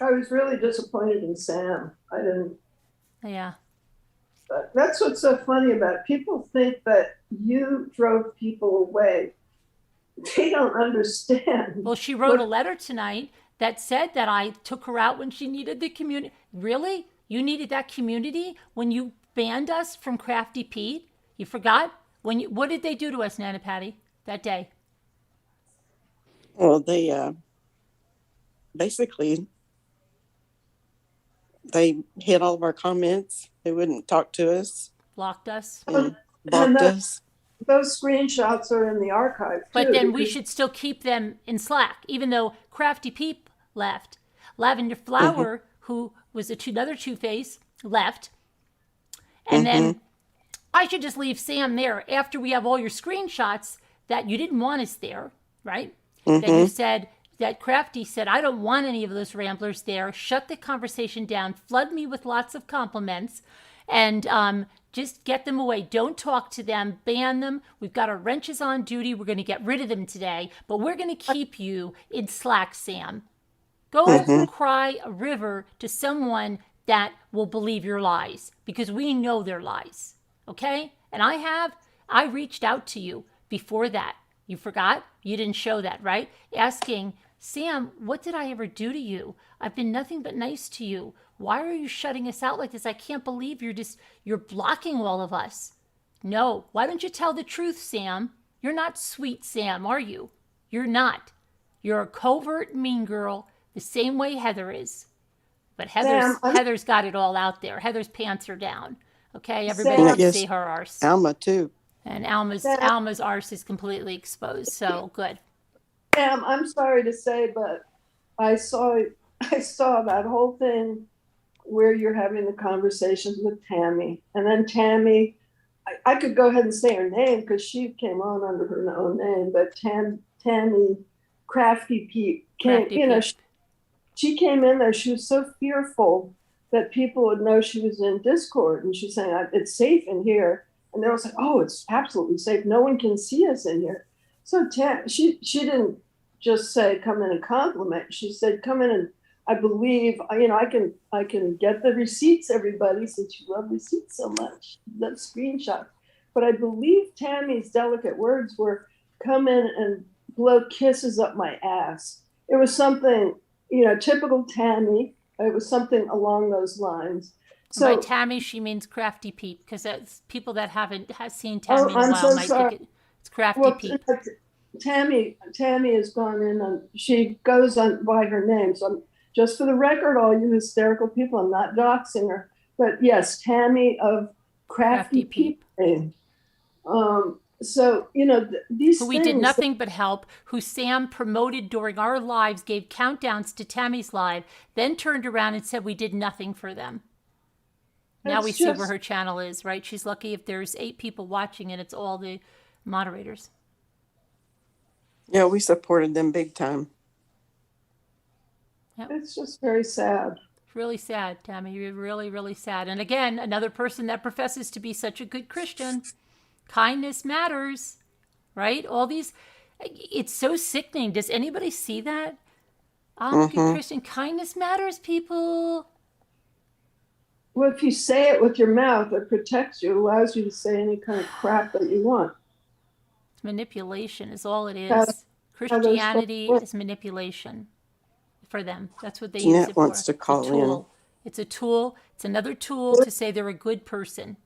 I was really disappointed in Sam. I didn't. Yeah. But that's what's so funny about it. People think that you drove people away. They don't understand. Well, she wrote a letter tonight that said that I took her out when she needed the community. Really? You needed that community when you banned us from Crafty Pete? You forgot? What did they do to us, Nana Patty, that day? Well, they basically they hid all of our comments. They wouldn't talk to us Blocked us. and blocked us. Those screenshots are in the archive too. But then we should still keep them in Slack, even though Crafty Peep left. Lavender Flower, who was another Two-Face, left. And then I should just leave Sam there after we have all your screenshots that you didn't want us there, right? That you said, that Crafty said, I don't want any of those ramblers there. Shut the conversation down. Flood me with lots of compliments. And just get them away. Don't talk to them. Ban them. We've got our wrenches on duty. We're going to get rid of them today. But we're going to keep you in Slack, Sam. Go cry a river to someone that will believe your lies. Because we know they're lies. Okay? And I reached out to you before that. You forgot? You didn't show that, right? Asking, Sam, what did I ever do to you? I've been nothing but nice to you. Why are you shutting us out like this? I can't believe you're blocking all of us. No, why don't you tell the truth, Sam? You're not sweet, Sam, are you? You're not. You're a covert mean girl the same way Heather is. But Heather's got it all out there. Heather's pants are down. Okay, everybody can see her arse. Alma too. And Alma's arse is completely exposed. So good. Sam, I'm sorry to say, but I saw that whole thing where you're having the conversations with Tammy. And then Tammy, I could go ahead and say her name because she came on under her own name, but Tammy Crafty Pete came, she came in there. She was so fearful that people would know she was in Discord. And she's saying, it's safe in here. And they was like, oh, it's absolutely safe. No one can see us in here. So she didn't just say, come in and compliment. She said, come in and I believe, I can get the receipts, everybody, since you love receipts so much, the screenshot. But I believe Tammy's delicate words were, come in and blow kisses up my ass. It was something, typical Tammy. It was something along those lines. So by Tammy, she means Crafty Pete, because that's people that haven't seen Tammy in a while might think it's Crafty Pete. Tammy has gone in and she goes on by her name. So just for the record, all you hysterical people, I'm not doxing her, but yes, Tammy of Crafty Pete. So, these who we did nothing but help, who Sam promoted during our lives, gave countdowns to Tammy's live, then turned around and said we did nothing for them. Now we see where her channel is, right? She's lucky if there's 8 people watching and it's all the moderators. Yeah, we supported them big time. Yep. It's just very sad. It's really sad, Tammy. You're really, really sad. And again, another person that professes to be such a good Christian. Kindness matters, right? All these, it's so sickening. Does anybody see that? I'm a good Christian. Kindness matters, people. Well, if you say it with your mouth, it protects you, allows you to say any kind of crap that you want. It's manipulation is all it is. Christianity is manipulation for them. That's what they use it for. Wants to call in. It's a tool. It's another tool to say they're a good person.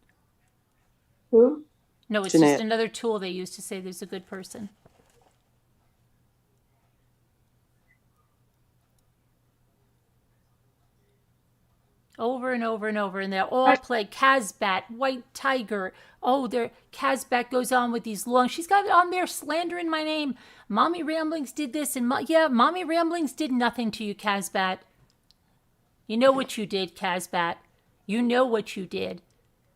Who? No, it's just another tool they use to say there's a good person. Over and over and over, and they all play Casbat, White Tiger. Oh, Casbat goes on with these long. She's got it on there slandering my name. Mommy Ramblings did this, and Mommy Ramblings did nothing to you, Casbat. You know what you did, Casbat. You know what you did.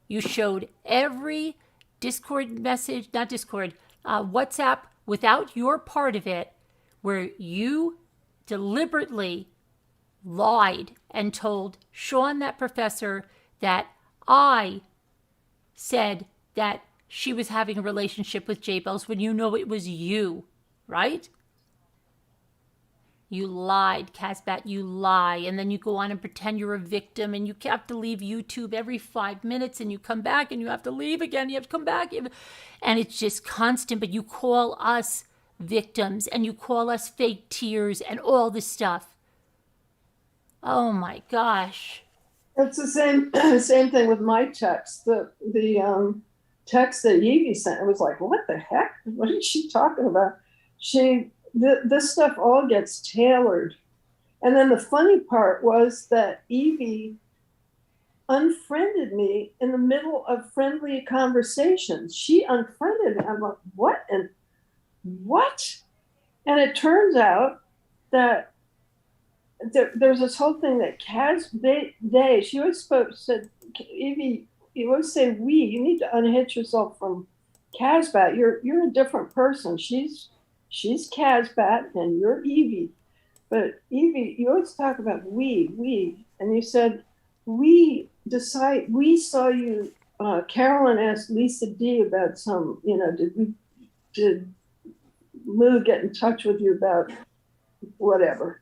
You showed every Discord message, not Discord, WhatsApp without your part of it, where you deliberately lied and told Sean, that professor, that I said that she was having a relationship with J-Bells when you know it was you, right? You lied, Casbat, you lie. And then you go on and pretend you're a victim and you have to leave YouTube every 5 minutes and you come back and you have to leave again. You have to come back. And it's just constant, but you call us victims and you call us fake tears and all this stuff. Oh my gosh. It's the same thing with my text. The text that Evie sent, it was like, what the heck? What is she talking about? This stuff all gets tailored. And then the funny part was that Evie unfriended me in the middle of friendly conversations. She unfriended me. I'm like, what? And what? And it turns out that there's this whole thing that she always said, Evie, you always say we, you need to unhitch yourself from Casbat. You're a different person. She's Casbat and you're Evie. But Evie, you always talk about we, and you said, we saw you, Carolyn asked Lisa D about some, did Lou get in touch with you about whatever?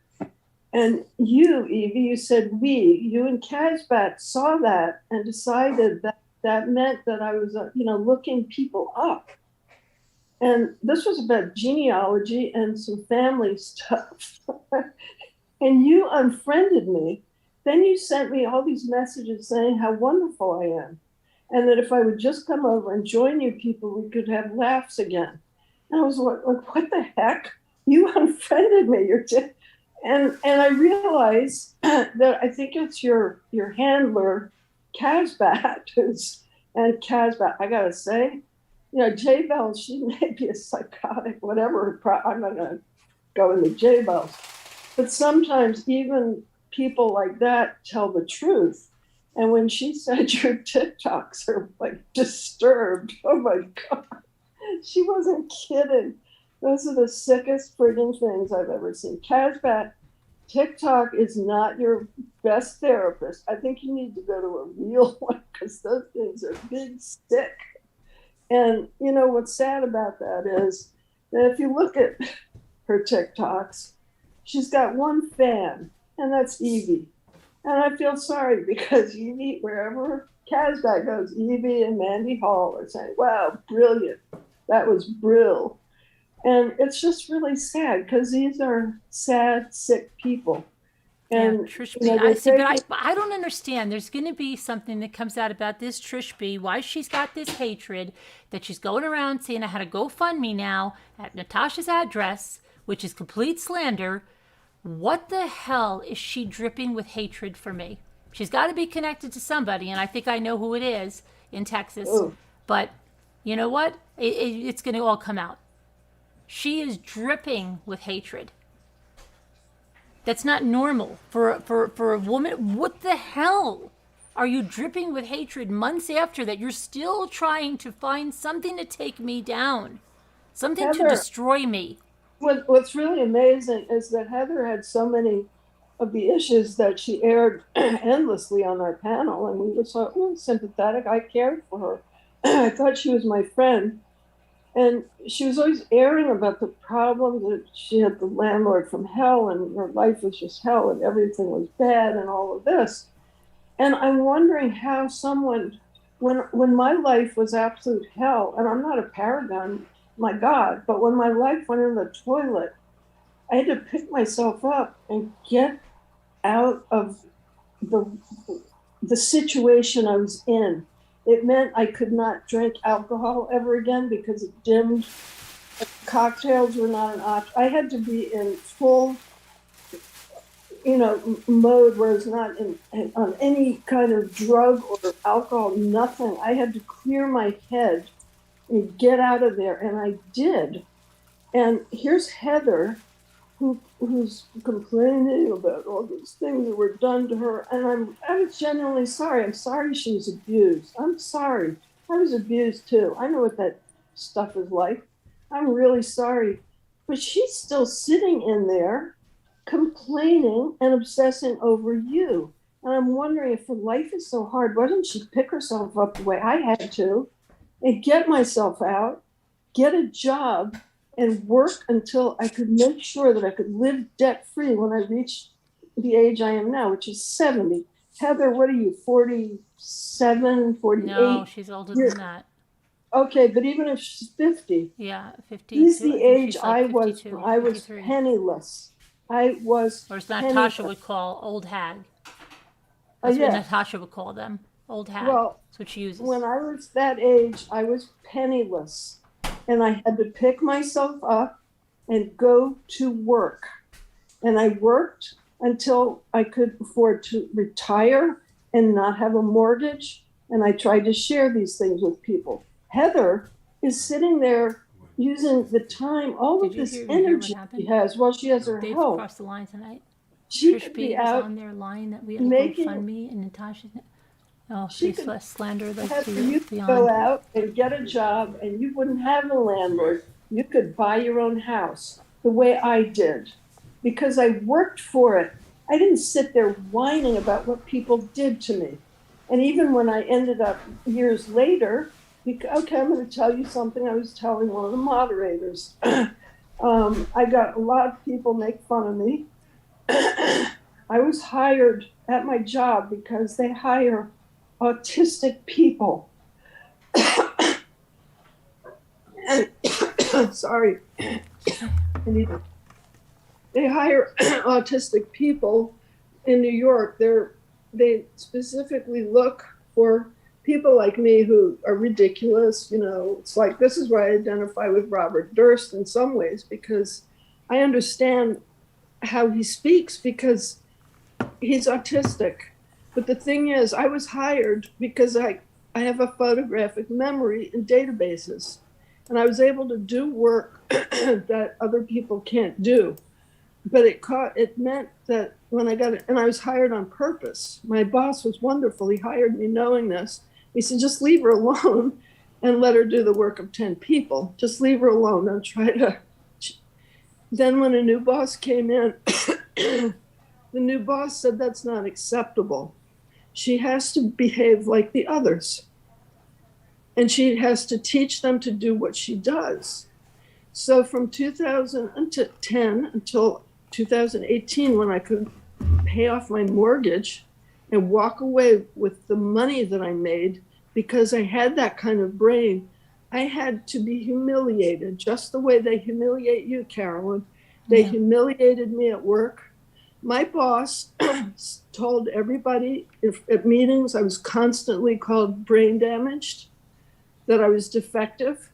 And you, Evie, you said you and Casbat saw that and decided that meant that I was, looking people up. And this was about genealogy and some family stuff. And you unfriended me. Then you sent me all these messages saying how wonderful I am. And that if I would just come over and join you people, we could have laughs again. And I was like, what the heck? You unfriended me. And I realized that I think it's your handler, Casbat, and Casbat, I gotta say, J Bell, she may be a psychotic, whatever. I'm not gonna go into J Bells, but sometimes even people like that tell the truth. And when she said your TikToks are like disturbed, oh my God, she wasn't kidding. Those are the sickest friggin' things I've ever seen. Casbat, TikTok is not your best therapist. I think you need to go to a real one because those things are big stick. And what's sad about that is that if you look at her TikToks, she's got one fan, and that's Evie. And I feel sorry because Evie, wherever Casbat goes, Evie and Mandy Hall are saying, wow, brilliant. That was brill. And it's just really sad because these are sad, sick people. And Trish B. I don't understand. There's going to be something that comes out about this Trish B. Why she's got this hatred that she's going around saying I had a GoFundMe now at Natasha's address, which is complete slander. What the hell is she dripping with hatred for me? She's got to be connected to somebody, and I think I know who it is in Texas. Ooh. But you know what? It's going to all come out. She is dripping with hatred. That's not normal for a woman. What the hell are you dripping with hatred months after that? You're still trying to find something to take me down, something Heather, to destroy me. What's really amazing is that Heather had so many of the issues that she aired endlessly on our panel, and we were so sympathetic. I cared for her. I thought she was my friend. And she was always airing about the problems that she had the landlord from hell and her life was just hell and everything was bad and all of this. And I'm wondering how someone, when my life was absolute hell, and I'm not a paragon, my God, but when my life went in the toilet, I had to pick myself up and get out of the situation I was in. It meant I could not drink alcohol ever again because it dimmed. Cocktails were not an option. I had to be in full, mode where I was not on any kind of drug or alcohol, nothing. I had to clear my head and get out of there, and I did. And here's Heather, who's complaining about all these things that were done to her. And I was genuinely sorry. I'm sorry she was abused. I'm sorry. I was abused too. I know what that stuff is like. I'm really sorry. But she's still sitting in there complaining and obsessing over you. And I'm wondering if her life is so hard, why didn't she pick herself up the way I had to and get myself out, get a job, and work until I could make sure that I could live debt-free when I reached the age I am now, which is 70. Heather, what are you, 47, 48? No, she's older than that. Okay, but even if she's 50. Yeah, 50. She's the age like I was. 52, I was 53. penniless. I was Or as Natasha would call old hag. That's what Natasha would call them, old hag. Well, that's what she uses. When I was that age, I was penniless. And I had to pick myself up and go to work. And I worked until I could afford to retire and not have a mortgage. And I tried to share these things with people. Heather is sitting there using the time, all of Did you this hear energy what happened? she has while she has her They've health. crossed the line tonight. She Trish could B be was out on their line that we had making, GoFundMe, and Natasha. Oh, she please could slander those have two you go beyond. out and get a job and you wouldn't have a landlord. You could buy your own house the way I did because I worked for it. I didn't sit there whining about what people did to me. And even when I ended up years later, okay, I'm going to tell you something I was telling one of the moderators. I got a lot of people make fun of me. I was hired at my job because they hire autistic people. And, sorry. They hire autistic people in New York. They specifically look for people like me who are ridiculous. You know, it's like, this is where I identify with Robert Durst in some ways, because I understand how he speaks because he's autistic. But the thing is, I was hired because I have a photographic memory in databases. And I was able to do work that other people can't do. But it meant that when I got it, and I was hired on purpose. My boss was wonderful. He hired me knowing this. He said, just leave her alone and let her do the work of 10 people. Just leave her alone. Don't try to. Then when a new boss came in, the new boss said, that's not acceptable. She has to behave like the others. And she has to teach them to do what she does. So from 2010 until 2018, when I could pay off my mortgage and walk away with the money that I made, because I had that kind of brain, I had to be humiliated, just the way they humiliate you, Carolyn. They humiliated me at work. My boss told everybody at meetings I was constantly called brain damaged, that I was defective,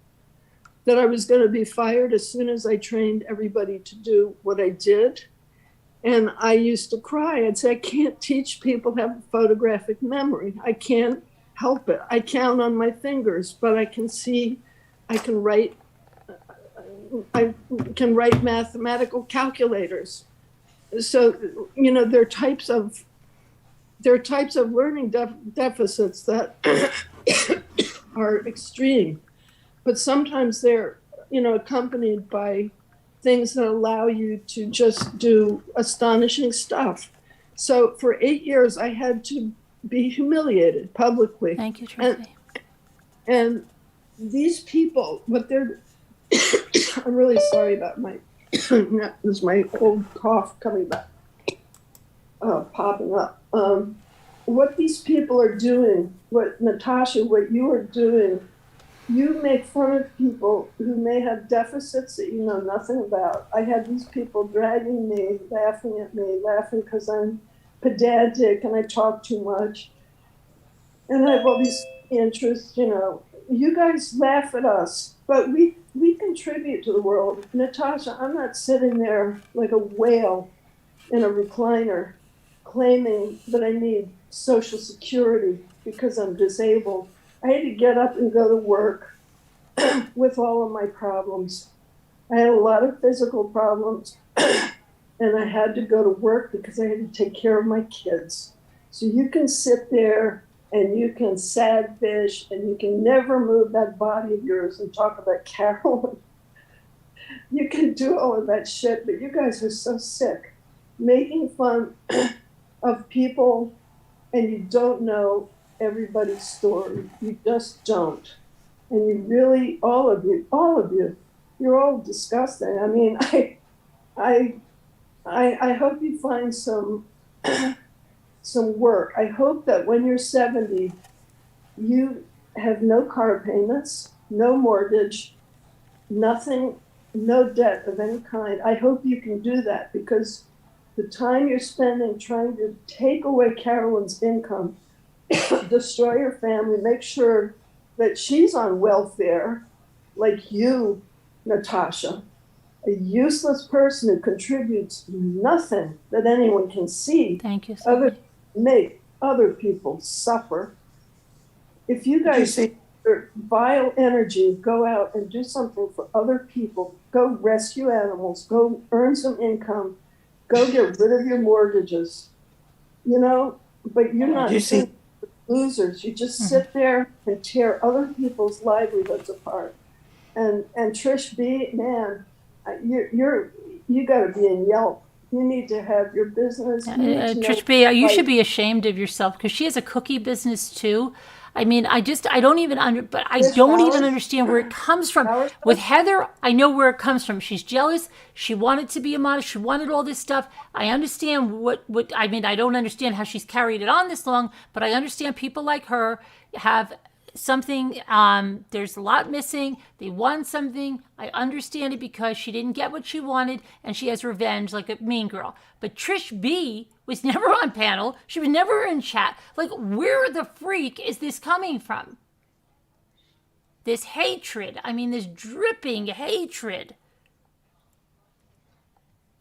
that I was going to be fired as soon as I trained everybody to do what I did. And I used to cry. I'd say, I can't teach people to have a photographic memory. I can't help it. I count on my fingers, but I can see, I can write mathematical calculators. So, you know, there are types of learning deficits that are extreme, but sometimes they're, you know, accompanied by things that allow you to just do astonishing stuff. So for 8 years, I had to be humiliated publicly. Thank you, Tracy. And these people, what they're, I'm really sorry about my, this is my old cough coming back, popping up. What these people are doing, what Natasha, what you are doing, you make fun of people who may have deficits that you know nothing about. I had these people dragging me, laughing because I'm pedantic and I talk too much. And I have all these interests, you know. You guys laugh at us, but we contribute to the world. Natasha, I'm not sitting there like a whale in a recliner claiming that I need Social Security because I'm disabled. I had to get up and go to work with all of my problems. I had a lot of physical problems and I had to go to work because I had to take care of my kids. So you can sit there and you can sad fish and you can never move that body of yours and talk about Carolyn. You can do all of that shit, but you guys are so sick. Making fun of people and you don't know everybody's story. You just don't. And you really, all of you, you're all disgusting. I mean, I hope you find some work. I hope that when you're 70, you have no car payments, no mortgage, nothing, no debt of any kind. I hope you can do that because the time you're spending trying to take away Carolyn's income, destroy her family, make sure that she's on welfare, like you, Natasha, a useless person who contributes nothing that anyone can see. Thank you, other Sally. than me. other people suffer. If you Did you guys see? your vile energy, go out and do something for other people. Go rescue animals. Go earn some income. Go get rid of your mortgages. You know, but you're Did you not see? doing losers. You just sit there and tear other people's livelihoods apart. And Trish B, man, you got to be in Yelp. You need to have your business. You need to know. Trish B, you should Like, be ashamed of yourself because she has a cookie business too. I mean, I don't even but I Trish don't even Bowers, understand where it comes from. Bowers, With Heather, I know where it comes from. She's jealous. She wanted to be a model. She wanted all this stuff. I understand what I mean. I don't understand how she's carried it on this long, but I understand people like her have something. There's a lot missing. They want something. I understand it because she didn't get what she wanted and she has revenge like a mean girl. But Trish B was never on panel. She was never in chat. Like, where the freak is this coming from? This hatred. I mean, this dripping hatred.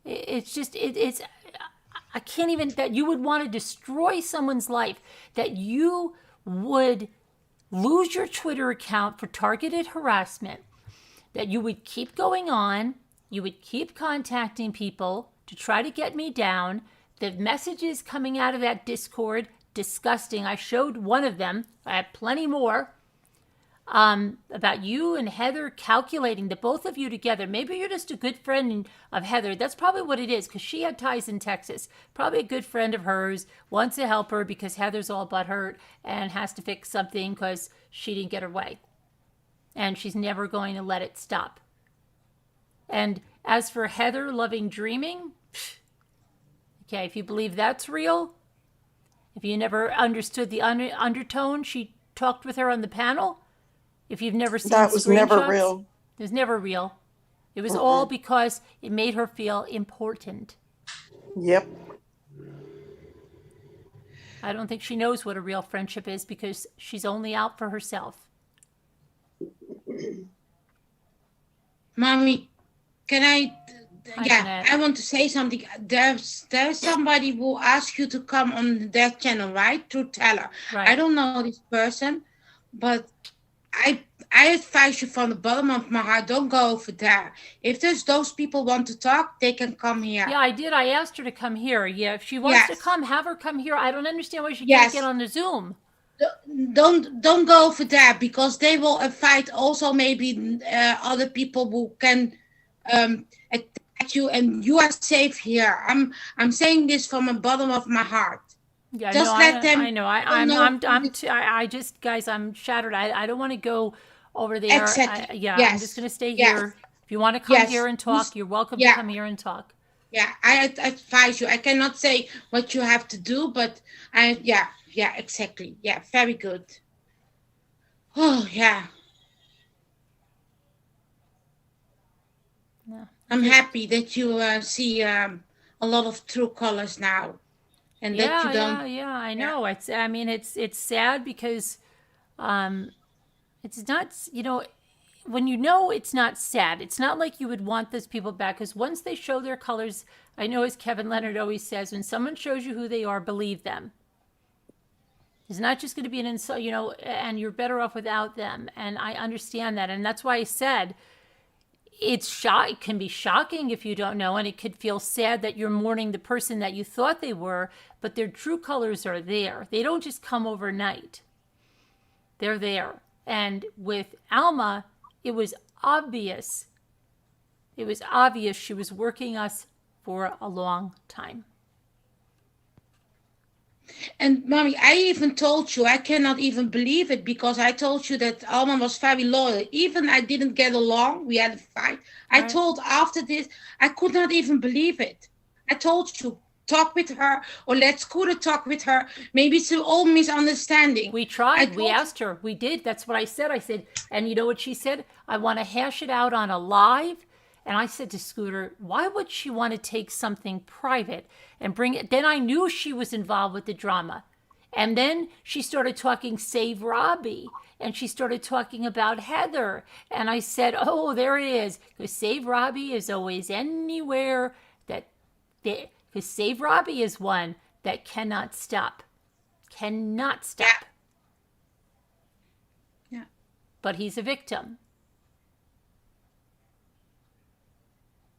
It's just, it's, I can't even, that you would want to destroy someone's life, that you would lose your Twitter account for targeted harassment, that you would keep going on, you would keep contacting people to try to get me down. The messages coming out of that Discord, disgusting. I showed one of them. I have plenty more. About you and Heather calculating the both of you together. Maybe you're just a good friend of Heather. That's probably what it is because she had ties in Texas. Probably a good friend of hers, wants to help her because Heather's all butthurt and has to fix something because she didn't get her way. And she's never going to let it stop. And as for Heather loving dreaming, okay, if you believe that's real, if you never understood the undertone, she talked with her on the panel. If you've never seen That was never screenshots, real. it was never real. It was all because it made her feel important. Yep. I don't think she knows what a real friendship is because she's only out for herself. Mommy, can I? Hi, Yeah, Jeanette. I want to say something. There's somebody who asked you to come on their channel, right? To Teller. Right. I don't know this person, but I advise you from the bottom of my heart, don't go over there. If there's those people want to talk, they can come here. Yeah, I did. I asked her to come here. Yeah, if she wants to come, have her come here. I don't understand why she can't get on the Zoom. Don't go over there because they will invite also maybe other people who can attack you, and you are safe here. I'm saying this from the bottom of my heart. Yeah, just no, let them. I know. I just, guys, I'm shattered. I don't want to go over there. Exactly. Yes. I'm just going to stay here. If you want to come here and talk, you're welcome to come here and talk. Yeah, I advise you. I cannot say what you have to do, but yeah, exactly. Yeah, very good. Oh, yeah. I'm happy that you see a lot of true colors now. And that you don't. Yeah, I know. It's sad because it's not, when it's not sad, it's not like you would want those people back because once they show their colors, I know as Kevin Leonard always says, when someone shows you who they are, believe them. It's not just going to be an insult, and you're better off without them. And I understand that. And that's why I said it can be shocking if you don't know, and it could feel sad that you're mourning the person that you thought they were, but their true colors are there. They don't just come overnight. They're there. And with Alma, it was obvious. It was obvious she was working us for a long time. And Mommy, I even told you, I cannot even believe it because I told you that Alma was very loyal. Even I didn't get along. We had a fight. I told after this, I could not even believe it. I told you, talk with her or let Scooter talk with her. Maybe it's all misunderstanding. We tried. We asked her. We did. That's what I said. I said, and you know what she said? I want to hash it out on a live. And I said to Scooter, why would she want to take something private and bring it? Then I knew she was involved with the drama. And then she started talking Save Robbie. And she started talking about Heather. And I said, oh, there it is. Because Save Robbie is always anywhere that... Because Save Robbie is one that cannot stop. Cannot stop. Yeah. But he's a victim.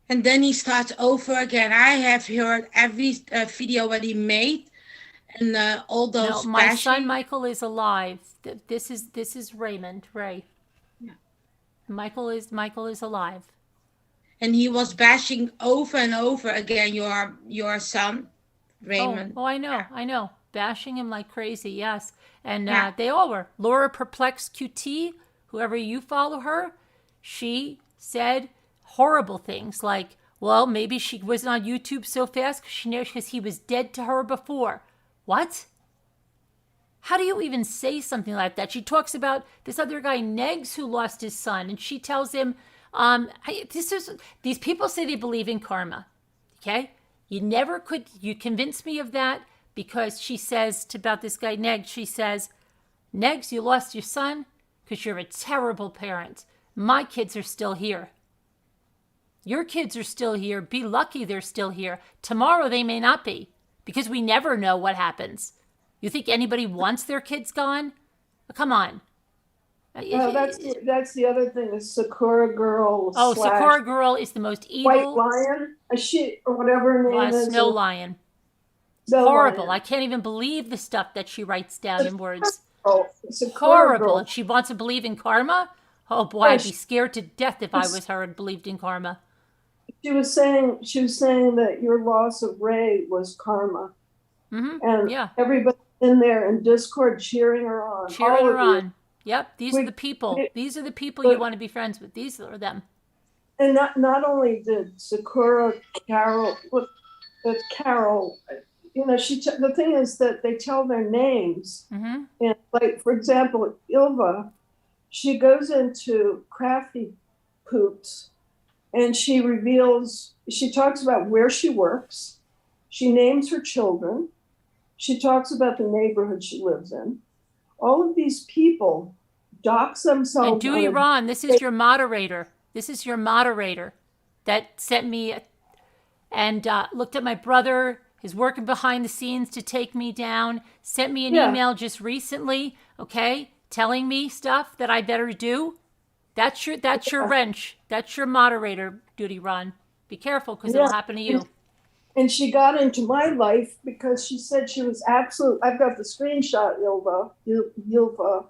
And then he starts over again. I have heard every video that he made, and all those. No, my son bashing. Michael is alive. This is Raymond Ray. Yeah. Michael is alive. And he was bashing over and over again your son, Raymond. Oh, I know. Bashing him like crazy, yes. And Yeah. they all were. Laura Perplex QT, whoever you follow her, she said horrible things like, well, maybe she wasn't on YouTube so fast because he was dead to her before. What? How do you even say something like that? She talks about this other guy, Negs, who lost his son, and she tells him, these people say they believe in karma. Okay? You convince me of that because she says about this guy, Negs, she says, Negs, you lost your son because you're a terrible parent. My kids are still here. Your kids are still here. Be lucky they're still here. Tomorrow they may not be because we never know what happens. You think anybody wants their kids gone? Come on. That's the other thing. Is Sakura Girl. Oh, Sakura Girl is the most evil. White Lion, or whatever her name is. Snow Lion. Horrible. Lion. I can't even believe the stuff that she writes down in words. Oh, horrible. Girl. And she wants to believe in karma? Oh boy, I'd be scared to death if I was her and believed in karma. She was saying that your loss of Ray was karma. Mm-hmm. And everybody in there in Discord cheering her on. Cheering her on. Yep, these are the people. These are the people you want to be friends with. These are them. And not only did Sakura, Carol, the thing is that they tell their names. Mm-hmm. And like, for example, Ilva, she goes into Crafty Poops and she talks about where she works. She names her children. She talks about the neighborhood she lives in. All of these people dox themselves. And Dewey Ron, this is your moderator. This is your moderator that sent me and looked at my brother, is working behind the scenes to take me down, sent me an email just recently, okay, telling me stuff that I better do. That's your wrench. That's your moderator, Dewey Ron. Be careful because it'll happen to you. And she got into my life because she said she was absolute. I've got the screenshot, Ilva.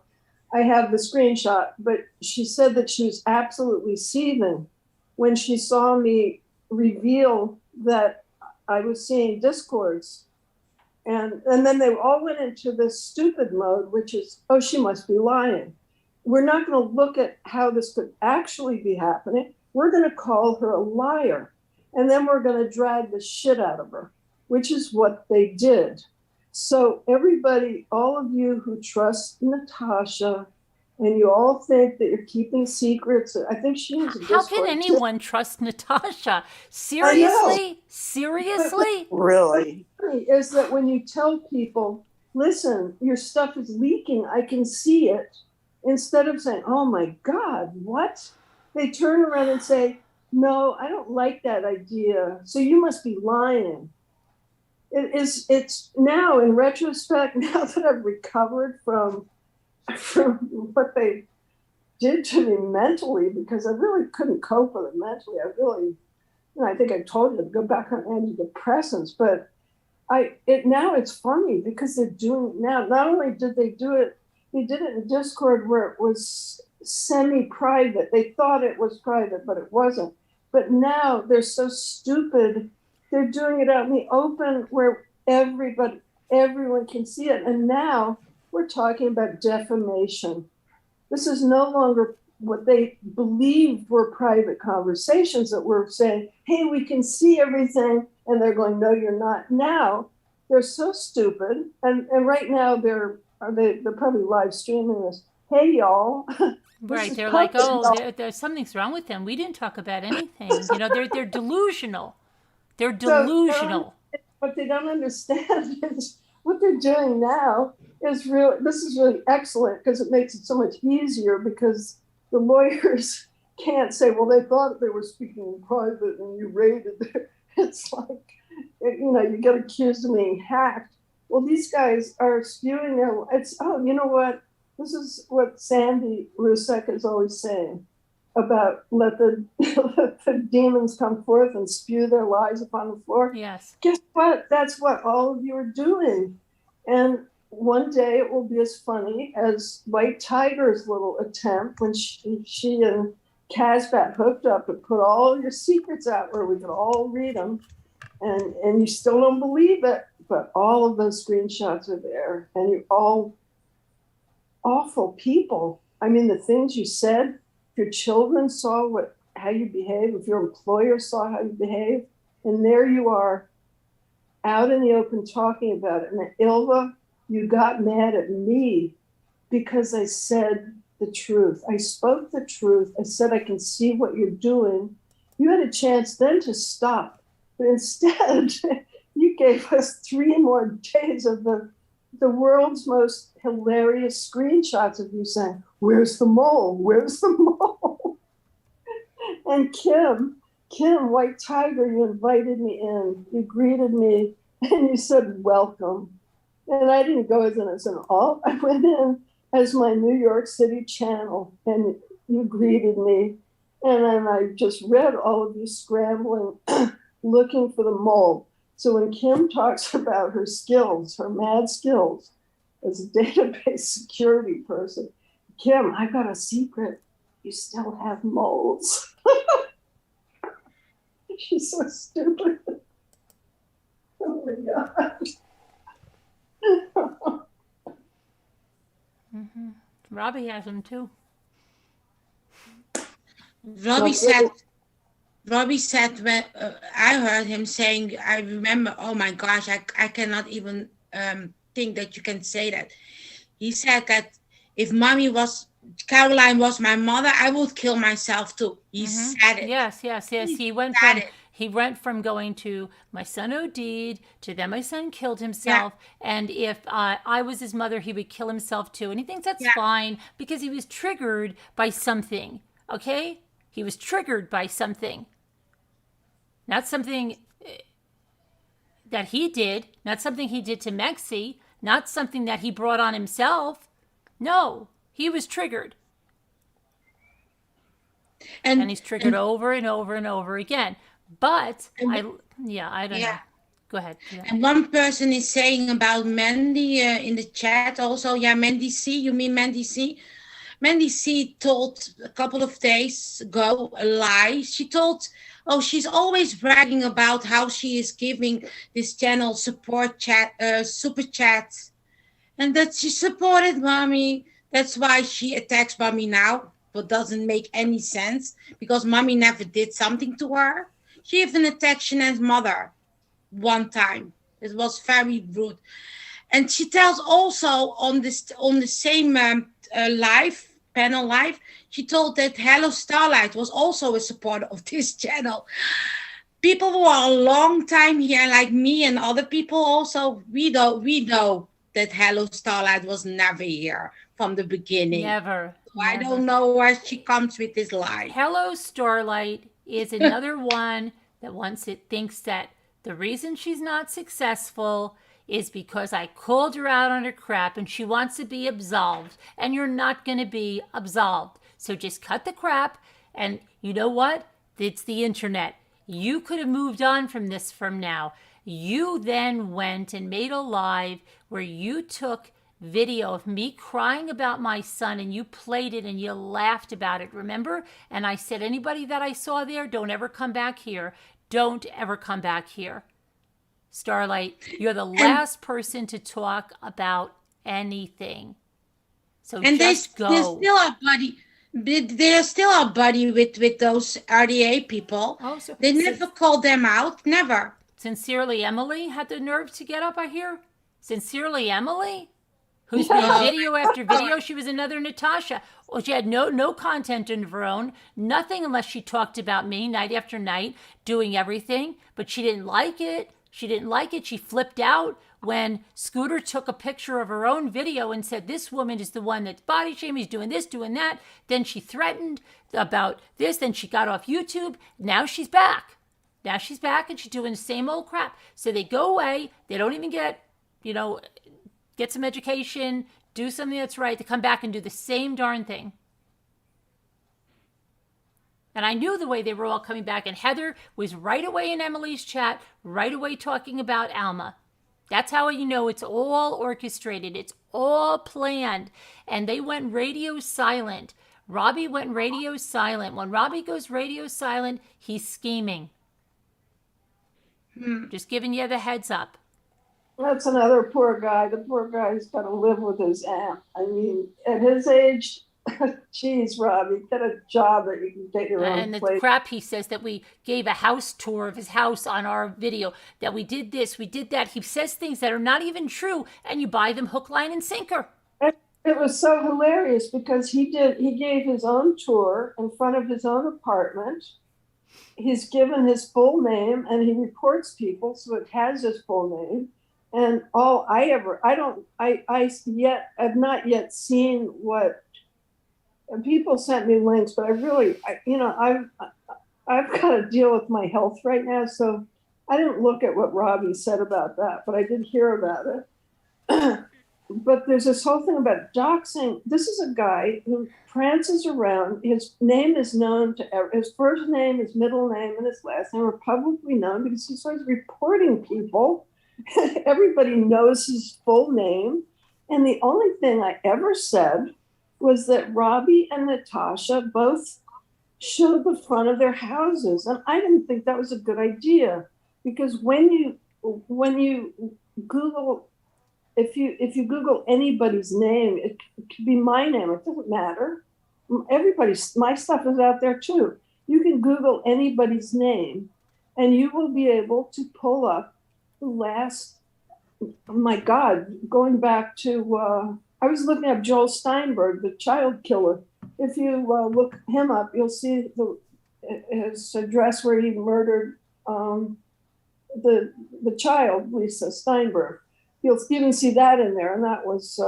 I have the screenshot, but she said that she was absolutely seething when she saw me reveal that I was seeing discords. And then they all went into this stupid mode, which is, oh, she must be lying. We're not going to look at how this could actually be happening. We're going to call her a liar. And then we're going to drag the shit out of her, which is what they did. So everybody, all of you who trust Natasha, and you all think that you're keeping secrets, I think she has a Discord. How can anyone trust Natasha? Seriously? Seriously? Really? Is that when you tell people, listen, your stuff is leaking, I can see it, instead of saying, oh my God, what? They turn around and say, no, I don't like that idea. So you must be lying. It's now in retrospect, now that I've recovered from what they did to me mentally, because I really couldn't cope with it mentally. I think I told you to go back on antidepressants, but now it's funny because they're doing it now. Not only did they do it, they did it in Discord where it was semi-private. They thought it was private, but it wasn't. But now they're so stupid. They're doing it out in the open where everyone can see it. And now we're talking about defamation. This is no longer what they believed were private conversations that we're saying, hey, we can see everything. And they're going, no, you're not. Now they're so stupid. And right now they're probably live streaming this. Hey, y'all. Right, they're like, oh, there's something's wrong with them. We didn't talk about anything. They're delusional. They're delusional. What they don't understand is what they're doing now is really. This is really excellent because it makes it so much easier because the lawyers can't say, well, they thought they were speaking in private and you raided it. It's like, you get accused of being hacked. Well, these guys are spewing their, it's, oh, you know what? This is what Sandy Rusek is always saying about let the, let the demons come forth and spew their lies upon the floor. Yes. Guess what? That's what all of you are doing. And one day it will be as funny as White Tiger's little attempt when she and Casbat hooked up and put all your secrets out where we could all read them. And you still don't believe it, but all of those screenshots are there, and you're all awful people. I mean, the things you said, if your children saw how you behave, if your employer saw how you behave, and there you are out in the open talking about it. And Ilva, you got mad at me because I said the truth. I spoke the truth. I said, I can see what you're doing. You had a chance then to stop. But instead, you gave us 3 more days of the world's most hilarious screenshots of you saying, where's the mole? Where's the mole? And Kim, White Tiger, you invited me in. You greeted me and you said, welcome. And I didn't go as an alt. I went in as my New York City channel and you greeted me. And then I just read all of you scrambling, looking for the mole. So when Kim talks about her skills, her mad skills as a database security person, Kim, I've got a secret. You still have moles. She's so stupid. Oh my God. Mm-hmm. Robbie has them too. Robbie said when I heard him saying, I remember, oh my gosh, I cannot even think that you can say that. He said that if Caroline was my mother, I would kill myself too. He said it. Yes. He went from going to my son OD'd to then my son killed himself. Yeah. And if I was his mother, he would kill himself too. And he thinks that's fine because he was triggered by something. Okay? He was triggered by something. Not something that he did. Not something he did to Mexi. Not something that he brought on himself. No. He was triggered. And he's triggered over and over and over again. But I don't know. Go ahead. Yeah. And one person is saying about Mandy in the chat also. Yeah, Mandy C. You mean Mandy C? Mandy C told a couple of days ago a lie. She told, she's always bragging about how she is giving this channel super chats, and that she supported Mommy. That's why she attacks Mommy now, but doesn't make any sense because Mommy never did something to her. She even attacked Shanann's mother one time. It was very rude. And she tells also on the same panel live, she told that Hello Starlight was also a supporter of this channel. People who are a long time here, like me and other people also, we know that Hello Starlight was never here from the beginning. Never. I don't know where she comes with this lie. Hello Starlight is another one that thinks that the reason she's not successful is because I called her out on her crap and she wants to be absolved. And you're not going to be absolved. So just cut the crap. And you know what? It's the internet. You could have moved on from this from now. You then went and made a live where you took video of me crying about my son and you played it and you laughed about it, remember? And I said, anybody that I saw there, don't ever come back here. Don't ever come back here. Starlight, you're the last person to talk about anything. So and just go. They're still our buddy with those RDA people. Oh, so they never called them out. Never. Sincerely Emily had the nerve to get up, I hear. Sincerely Emily? Who's made video after video. She was another Natasha. Well, she had no content of her own, nothing unless she talked about me night after night, doing everything. But she didn't like it. She flipped out when Scooter took a picture of her own video and said, this woman is the one that's body shaming, he's doing this, doing that. Then she threatened about this. Then she got off YouTube. Now she's back. And she's doing the same old crap. So they go away. They don't even get get some education, do something that's right, to come back and do the same darn thing. And I knew the way they were all coming back. And Heather was right away in Emily's chat, right away talking about Alma. That's how you know it's all orchestrated. It's all planned. And they went radio silent. Robbie went radio silent. When Robbie goes radio silent, he's scheming. Just giving you the heads up. That's another poor guy. The poor guy's got to live with his aunt. I mean, at his age, geez, Robbie, get a job that you can get your own And the place. crap he says that we gave a house tour of his house on our video, that we did this, we did that. He says things that are not even true, and you buy them hook, line, and sinker. It was so hilarious because he gave his own tour in front of his own apartment. He's given his full name and he reports people, so it has his full name. And I've not yet seen what, and people sent me links, but I've got to deal with my health right now. So I didn't look at what Robbie said about that, but I did hear about it. But there's this whole thing about doxing. This is a guy who prances around. His name is known to his first name, his middle name, and his last name are publicly known because he's always reporting people. Everybody knows his full name. And the only thing I ever said was that Robbie and Natasha both showed the front of their houses. And I didn't think that was a good idea because when you Google, if you Google anybody's name, it could be my name. It doesn't matter. My stuff is out there too. You can Google anybody's name and you will be able to pull up the last, oh my God, going back to, I was looking up Joel Steinberg, the child killer. If you look him up, you'll see his address where he murdered the child, Lisa Steinberg. You'll even see that in there, and that was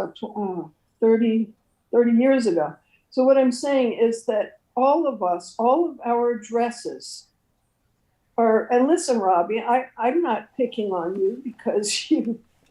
30 years ago. So what I'm saying is that all of our addresses are, and listen, Robbie, I'm not picking on you because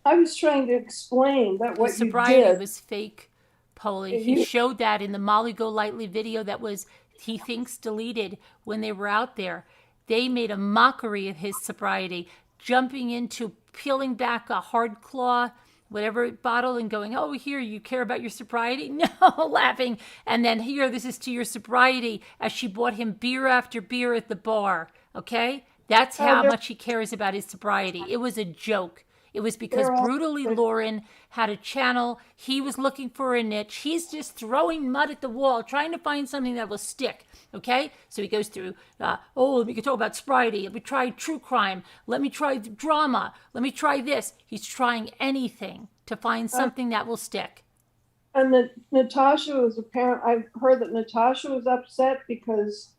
I was trying to explain that what His you sobriety did was fake, Polly. He showed that in the Molly Golightly video that was, he thinks, deleted when they were out there. They made a mockery of his sobriety, jumping into peeling back a hard claw, whatever bottle, and going, oh, here, you care about your sobriety? No, laughing. And then here, this is to your sobriety, as she bought him beer after beer at the bar. Okay? That's how much he cares about his sobriety. It was a joke. It was because Brutally Lauren had a channel. He was looking for a niche. He's just throwing mud at the wall, trying to find something that will stick. Okay? So he goes through, we can talk about sobriety. Let me try true crime. Let me try drama. Let me try this. He's trying anything to find something that will stick. And Natasha was I've heard that Natasha was upset because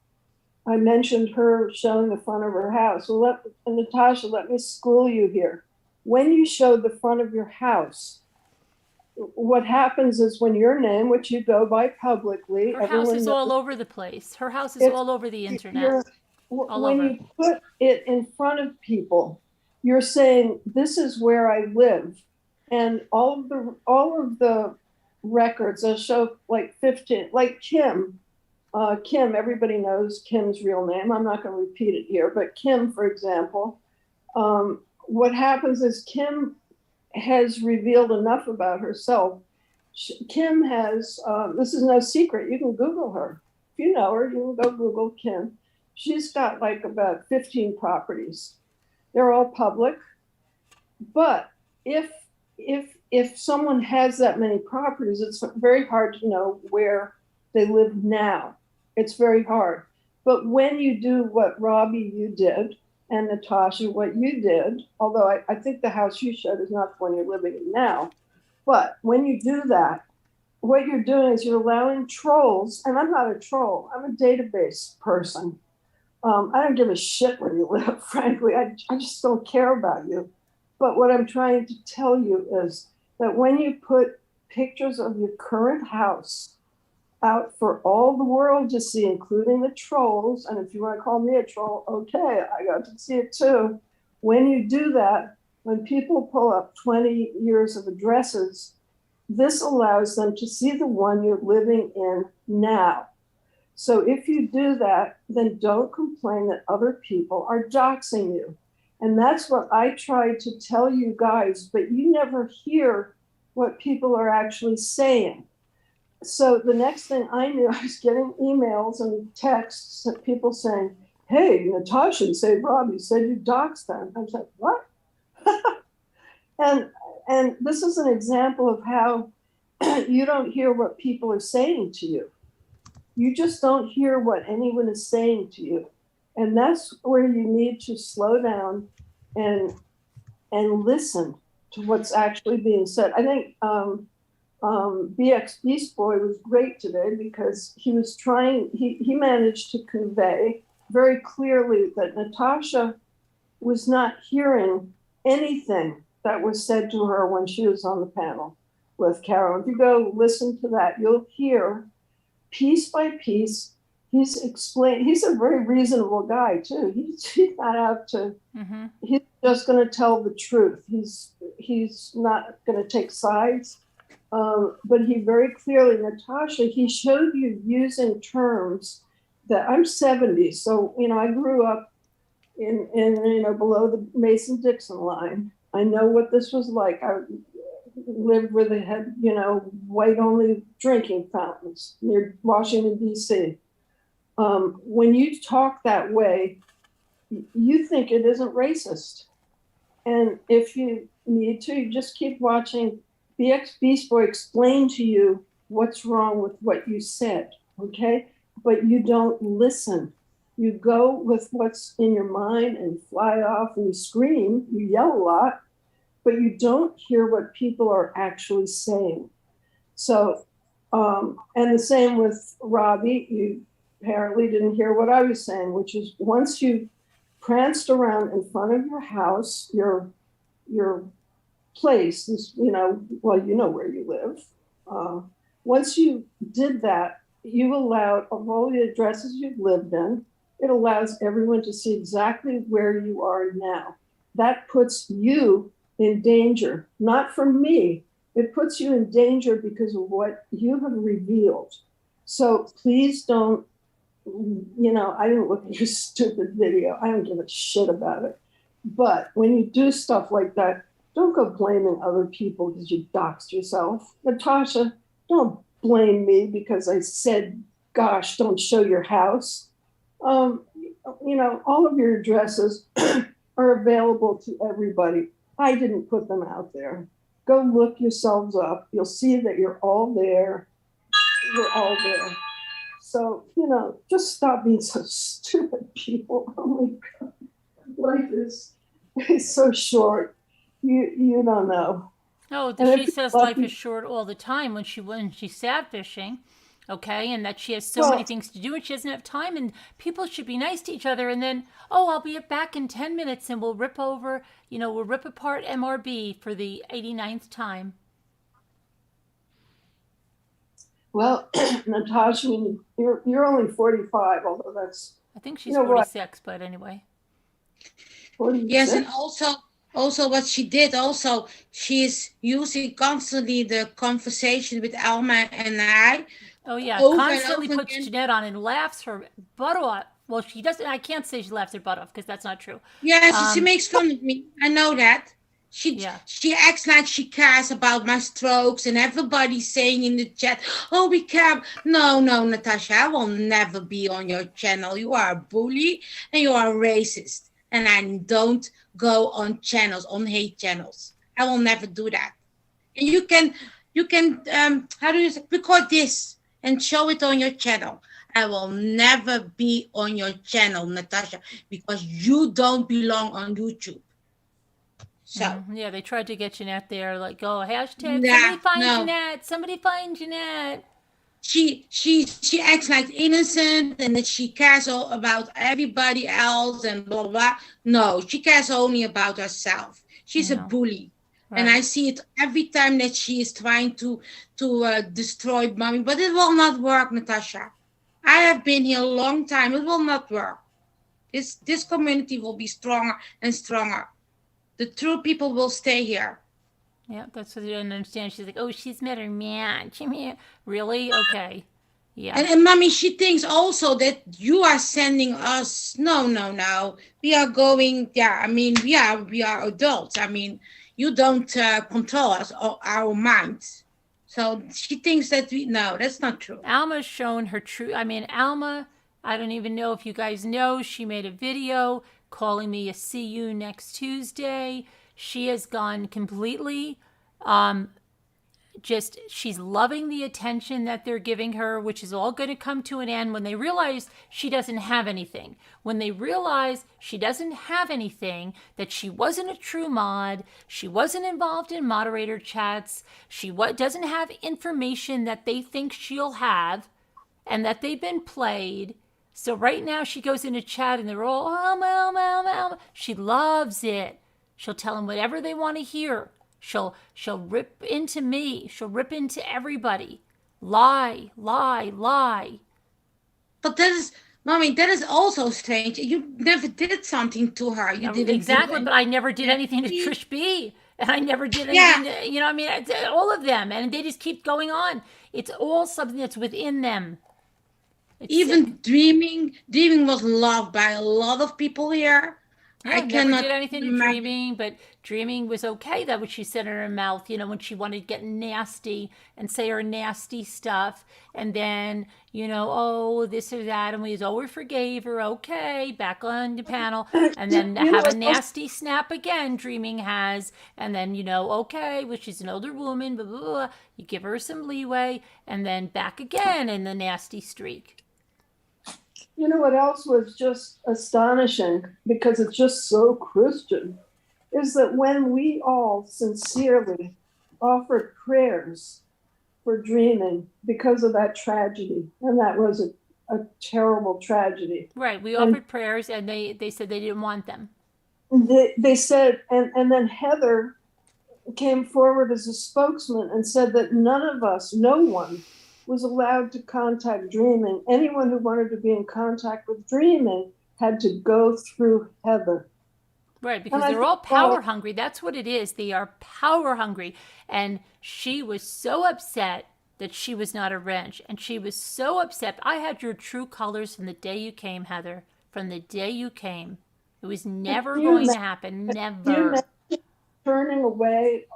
I mentioned her showing the front of her house. Well, Natasha, let me school you here. When you show the front of your house, what happens is when your name, which you go by publicly, Her house is all over the place. Her house is all over the internet. When you put it in front of people, you're saying, this is where I live. And all of the records, they'll show like 15, like Kim, everybody knows Kim's real name. I'm not going to repeat it here, but Kim, for example, what happens is Kim has revealed enough about herself. Kim has, this is no secret, you can Google her. If you know her, you can go Google Kim. She's got like about 15 properties. They're all public. But if someone has that many properties, it's very hard to know where they live now. It's very hard. But when you do what Robbie, you did, and Natasha, what you did, although I think the house you showed is not the one you're living in now, but when you do that, what you're doing is you're allowing trolls, and I'm not a troll, I'm a database person. I don't give a shit where you live, frankly. I just don't care about you. But what I'm trying to tell you is that when you put pictures of your current house out for all the world to see, including the trolls, and if you want to call me a troll, okay, I got to see it too. When you do that, when people pull up 20 years of addresses, this allows them to see the one you're living in now. So if you do that, then don't complain that other people are doxing you. And that's what I try to tell you guys, but you never hear what people are actually saying. So the next thing I knew, I was getting emails and texts of people saying, hey, Natasha said, Robbie said you doxed them. I was like, what? and this is an example of how you don't hear what people are saying to you. You just don't hear what anyone is saying to you. And that's where you need to slow down and listen to what's actually being said. I think BX Beast Boy was great today because he was trying, he managed to convey very clearly that Natasha was not hearing anything that was said to her when she was on the panel with Carol. If you go listen to that, you'll hear piece by piece, he's explained. He's a very reasonable guy too. He's not out to. Mm-hmm. He's just going to tell the truth. He's not going to take sides. But he very clearly, Natasha, he showed you using terms that I'm 70, so I grew up in below the Mason-Dixon line. I know what this was like. I lived where they had, white-only drinking fountains near Washington, D.C. When you talk that way, you think it isn't racist. And if you need to, you just keep watching BX Beast Boy explain to you what's wrong with what you said, okay? But you don't listen. You go with what's in your mind and fly off and you scream, you yell a lot, but you don't hear what people are actually saying. So, and the same with Robbie, you apparently didn't hear what I was saying, which is once you pranced around in front of your house, your place is, well, you know where you live. Once you did that, you allowed, of all the addresses you've lived in, it allows everyone to see exactly where you are now. That puts you in danger, not from me. It puts you in danger because of what you have revealed. So please don't, I didn't look at your stupid video. I don't give a shit about it. But when you do stuff like that, don't go blaming other people because you doxed yourself. Natasha, don't blame me because I said, gosh, don't show your house. All of your addresses are available to everybody. I didn't put them out there. Go look yourselves up. You'll see that you're all there. We're all there. So, just stop being so stupid, people. Oh my God. Life is so short. You don't know. Oh, she says life is short all the time when she's sad fishing, okay, and that she has so many things to do and she doesn't have time, and people should be nice to each other. And then, I'll be back in 10 minutes, and we'll rip apart MRB for the 89th time. Well, Natasha, you're only 45, although that's. I think she's 46, but anyway. 46? Yes, and also what she did also, she's using constantly the conversation with Alma and I. Oh yeah, constantly puts Jeanette on and laughs her butt off. Well, she doesn't. I can't say she laughs her butt off because that's not true. Yeah, she makes fun of me. I know that. She acts like she cares about my strokes, and everybody's saying in the chat, "Oh, we care." No, Natasha, I will never be on your channel. You are a bully and you are a racist, and I don't go on channels, on hate channels. I will never do that. And you can record this and show it on your channel. I will never be on your channel, Natasha, because you don't belong on YouTube. So yeah, they tried to get Jeanette there, like, hashtag somebody find Jeanette, somebody find Jeanette. She acts like innocent and that she cares all about everybody else and blah, blah, blah. No, she cares only about herself. She's a bully. Right. And I see it every time that she is trying to destroy mommy, but it will not work, Natasha. I have been here a long time. It will not work. This community will be stronger and stronger. The true people will stay here. Yeah, that's what I didn't understand. She's like, oh, she's met her man. Really? Okay. Yeah. And mommy, she thinks also that you are sending us. No, no, no. We are going. Yeah, I mean, we are adults. I mean, you don't control us or our minds. So she thinks that we. No, that's not true. Alma's shown her true. I mean, Alma, I don't even know if you guys know, she made a video calling me a see you next Tuesday. She has gone completely just she's loving the attention that they're giving her, which is all going to come to an end when they realize she doesn't have anything. When they realize she doesn't have anything, that she wasn't a true mod, she wasn't involved in moderator chats, she doesn't have information that they think she'll have, and that they've been played. So right now she goes into chat and they're all, Alma. She loves it. She'll tell them whatever they want to hear. She'll rip into me. She'll rip into everybody. Lie. But that is, mommy, that is also strange. You never did something to her. You didn't exactly, but I never did anything to Trish B. And I never did anything to, you know, I mean, all of them. And they just keep going on. It's all something that's within them. It's even sick. Dreaming was loved by a lot of people here. I never did anything to Dreaming, but Dreaming was okay. That what she said in her mouth, you know, when she wanted to get nasty and say her nasty stuff, and then, you know, oh, this or that, and we forgave her, okay, back on the panel, and then have a nasty snap again, Dreaming has, and then, you know, okay, well, she's an older woman, blah, blah, blah, you give her some leeway, and then back again in the nasty streak. You know what else was just astonishing, because it's just so Christian, is that when we all sincerely offered prayers for Dreaming because of that tragedy, and that was a terrible tragedy. Right, we offered prayers, and they said they didn't want them. They said, and then Heather came forward as a spokesman and said that no one was allowed to contact Dreaming. Anyone who wanted to be in contact with Dreaming had to go through Heather. Right, because they're all power hungry. That's what it is. They are power hungry. And she was so upset that she was not a wrench. And she was so upset. I had your true colors from the day you came, Heather. From the day you came. It was never going to happen. Never. Turning away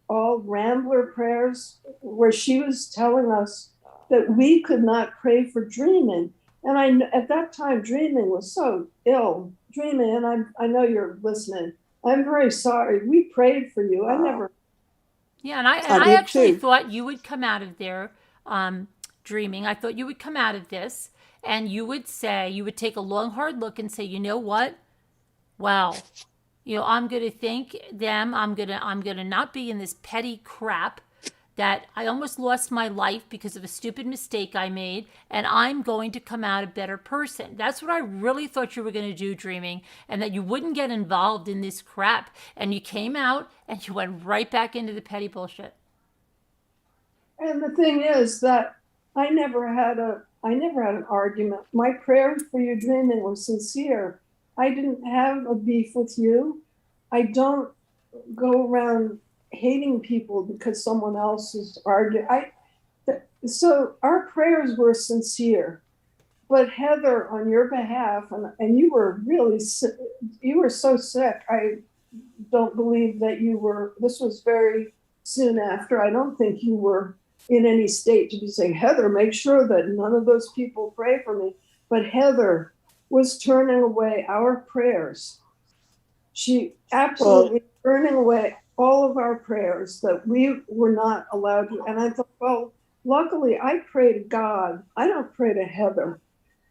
all Rambler prayers, where she was telling us that we could not pray for Dreaming. And at that time, Dreaming was so ill. Dreaming, and I know you're listening. I'm very sorry. We prayed for you. I never. Yeah, and I actually thought you would come out of there Dreaming. I thought you would come out of this and you would take a long, hard look and say, you know what? Well, you know, I'm going to thank them. I'm going to not be in this petty crap that I almost lost my life because of a stupid mistake I made, and I'm going to come out a better person. That's what I really thought you were going to do, Dreaming, and that you wouldn't get involved in this crap. And you came out and you went right back into the petty bullshit. And the thing is that I never had an argument. My prayers for you, Dreaming, were sincere. I didn't have a beef with you. I don't go around hating people because someone else is arguing. So our prayers were sincere. But Heather, on your behalf, and you were really sick, you were so sick. I don't believe that you were. This was very soon after. I don't think you were in any state to be saying, Heather, make sure that none of those people pray for me. But Heather was turning away our prayers. She absolutely turning away all of our prayers that we were not allowed to. And I thought, well, luckily I pray to God. I don't pray to Heather.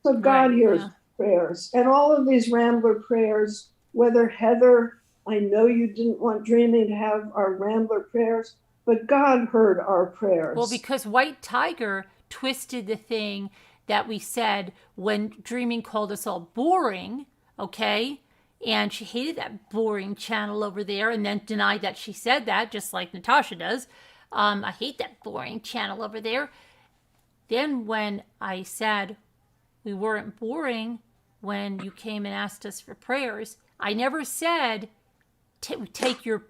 So God hears prayers. And all of these Rambler prayers, whether Heather, I know you didn't want Dreaming to have our Rambler prayers, but God heard our prayers. Well, because White Tiger twisted the thing that we said when Dreaming called us all boring, okay? And she hated that boring channel over there and then denied that she said that, just like Natasha does. I hate that boring channel over there. Then when I said we weren't boring when you came and asked us for prayers, I never said take your,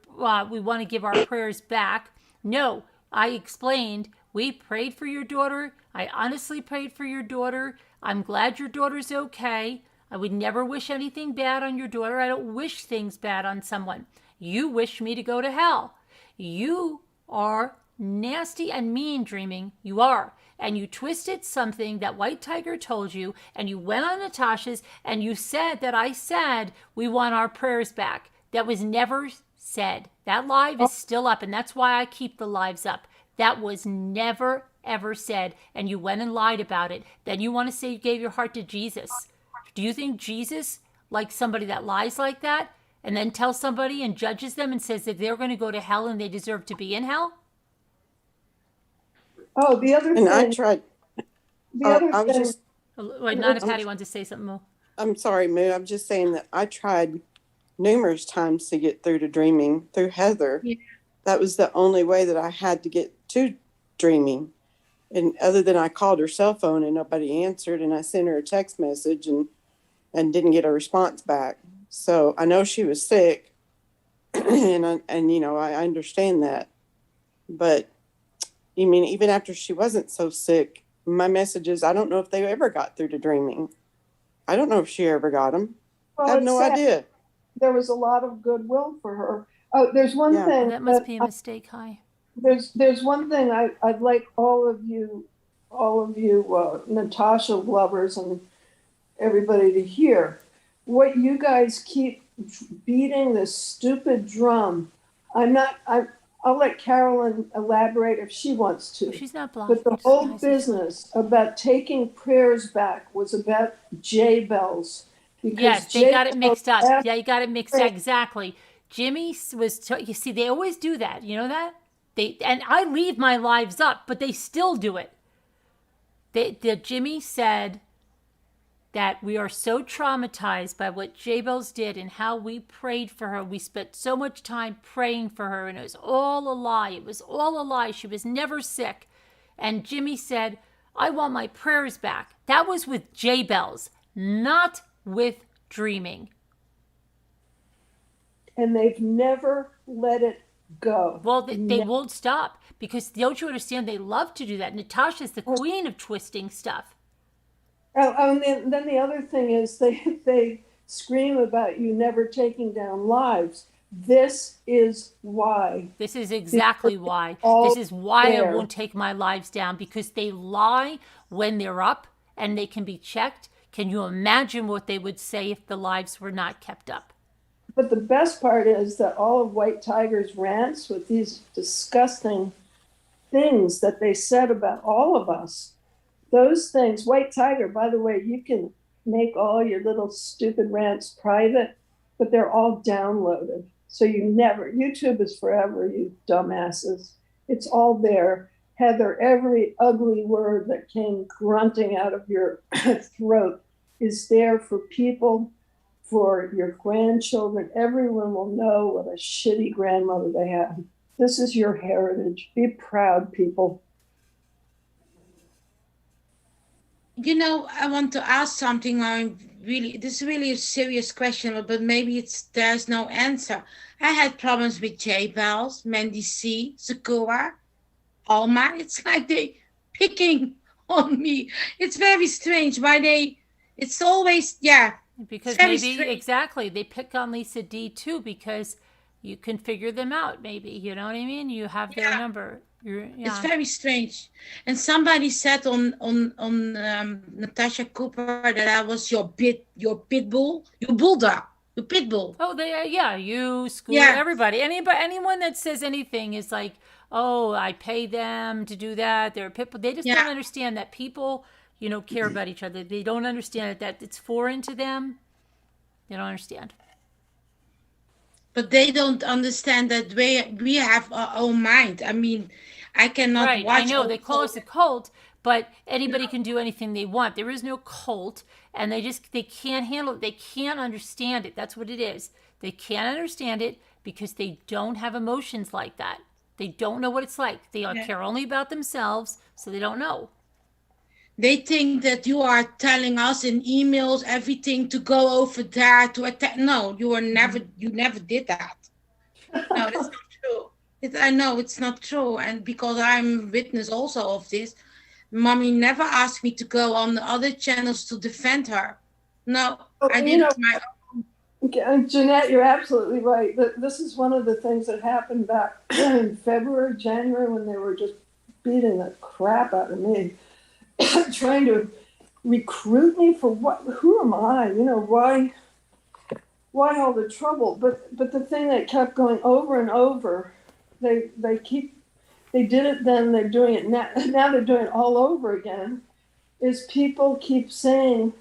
we want to give our prayers back. No, I explained, we prayed for your daughter. I honestly prayed for your daughter. I'm glad your daughter's okay. I would never wish anything bad on your daughter. I don't wish things bad on someone. You wish me to go to hell. You are nasty and mean, Dreaming. You are. And you twisted something that White Tiger told you, and you went on Natasha's, and you said that I said we want our prayers back. That was never said. That live is still up, and that's why I keep the lives up. That was never, ever said, and you went and lied about it. Then you want to say you gave your heart to Jesus. Do you think Jesus likes somebody that lies like that and then tells somebody and judges them and says that they're going to go to hell and they deserve to be in hell? Oh, the other And thing. I tried. The other I was thing. just. Wait, Nana Patty wanted to say something more. I'm sorry, Moo. I'm just saying that I tried numerous times to get through to Dreaming through Heather. Yeah. That was the only way that I had to get to Dreaming. And other than I called her cell phone and nobody answered, and I sent her a text message and didn't get a response back. So I know she was sick, and you know, I understand that. But you mean even after she wasn't so sick, my messages, I don't know if they ever got through to Dreaming. I don't know if she ever got them. Well, I have it's no sad. idea. There was a lot of goodwill for her. Oh, there's one Yeah. thing. That must be a mistake, Hi. There's one thing I'd like all of you Natasha lovers and everybody to hear. What you guys keep beating this stupid drum. I'll let Carolyn elaborate if she wants to. She's not blocking. But the whole business about taking prayers back was about J-Bells. Yes, they got it mixed up. J-Bells Yeah, you got it mixed up. Exactly. Jimmy was, you see, they always do that. You know that? And I leave my lives up, but they still do it. Jimmy said that we are so traumatized by what J-Bells did and how we prayed for her. We spent so much time praying for her, and it was all a lie. It was all a lie. She was never sick. And Jimmy said, I want my prayers back. That was with J-Bells, not with Dreaming. And they've never let it go. Well, they won't stop because don't you understand? They love to do that. Natasha's the queen of twisting stuff. Oh, and then the other thing is they scream about you never taking down lives. This is why. This is exactly why. all This is why I there. won't take my lives down, because they lie when they're up and they can be checked. Can you imagine what they would say if the lives were not kept up? But the best part is that all of White Tiger's rants with these disgusting things that they said about all of us, those things, White Tiger, by the way, you can make all your little stupid rants private, but they're all downloaded. So YouTube is forever, you dumbasses. It's all there. Heather, every ugly word that came grunting out of your throat is there for people, for your grandchildren. Everyone will know what a shitty grandmother they had. This is your heritage. Be proud, people. You know, I want to ask something. This is really a serious question, but maybe there's no answer. I had problems with J-Bells, Mandy C, Sakura, Alma. It's like they picking on me. It's very strange it's always, Because very maybe, strange. exactly, they pick on Lisa D too because you can figure them out, maybe. You know what I mean? You have their number. It's very strange. And somebody said on Natasha Cooper that I was your pit bull, your bulldog, your pit bull. Oh, you school Yeah. everybody. Anyone that says anything is like, oh, I pay them to do that. They're people. They just don't understand that people, care about each other. They don't understand that it's foreign to them. They don't understand. But they don't understand that we have our own mind. I mean, I cannot Right, watch. I know they call us a cult, but anybody can do anything they want. There is no cult, and they can't handle it. They can't understand it. That's what it is. They can't understand it because they don't have emotions like that. They don't know what it's like. They care only about themselves, so they don't know. They think that you are telling us in emails everything to go over there to attack. No, you never did that. No, that's not true. I know it's not true. And because I'm witness also of this, mommy never asked me to go on the other channels to defend her. No, I did it my own. Jeanette, you're absolutely right. This is one of the things that happened back in February, January, when they were just beating the crap out of me, trying to recruit me for what? Who am I? Why all the trouble? But the thing that kept going over and over, they did it then, they're doing it now. Now they're doing it all over again. Is people keep saying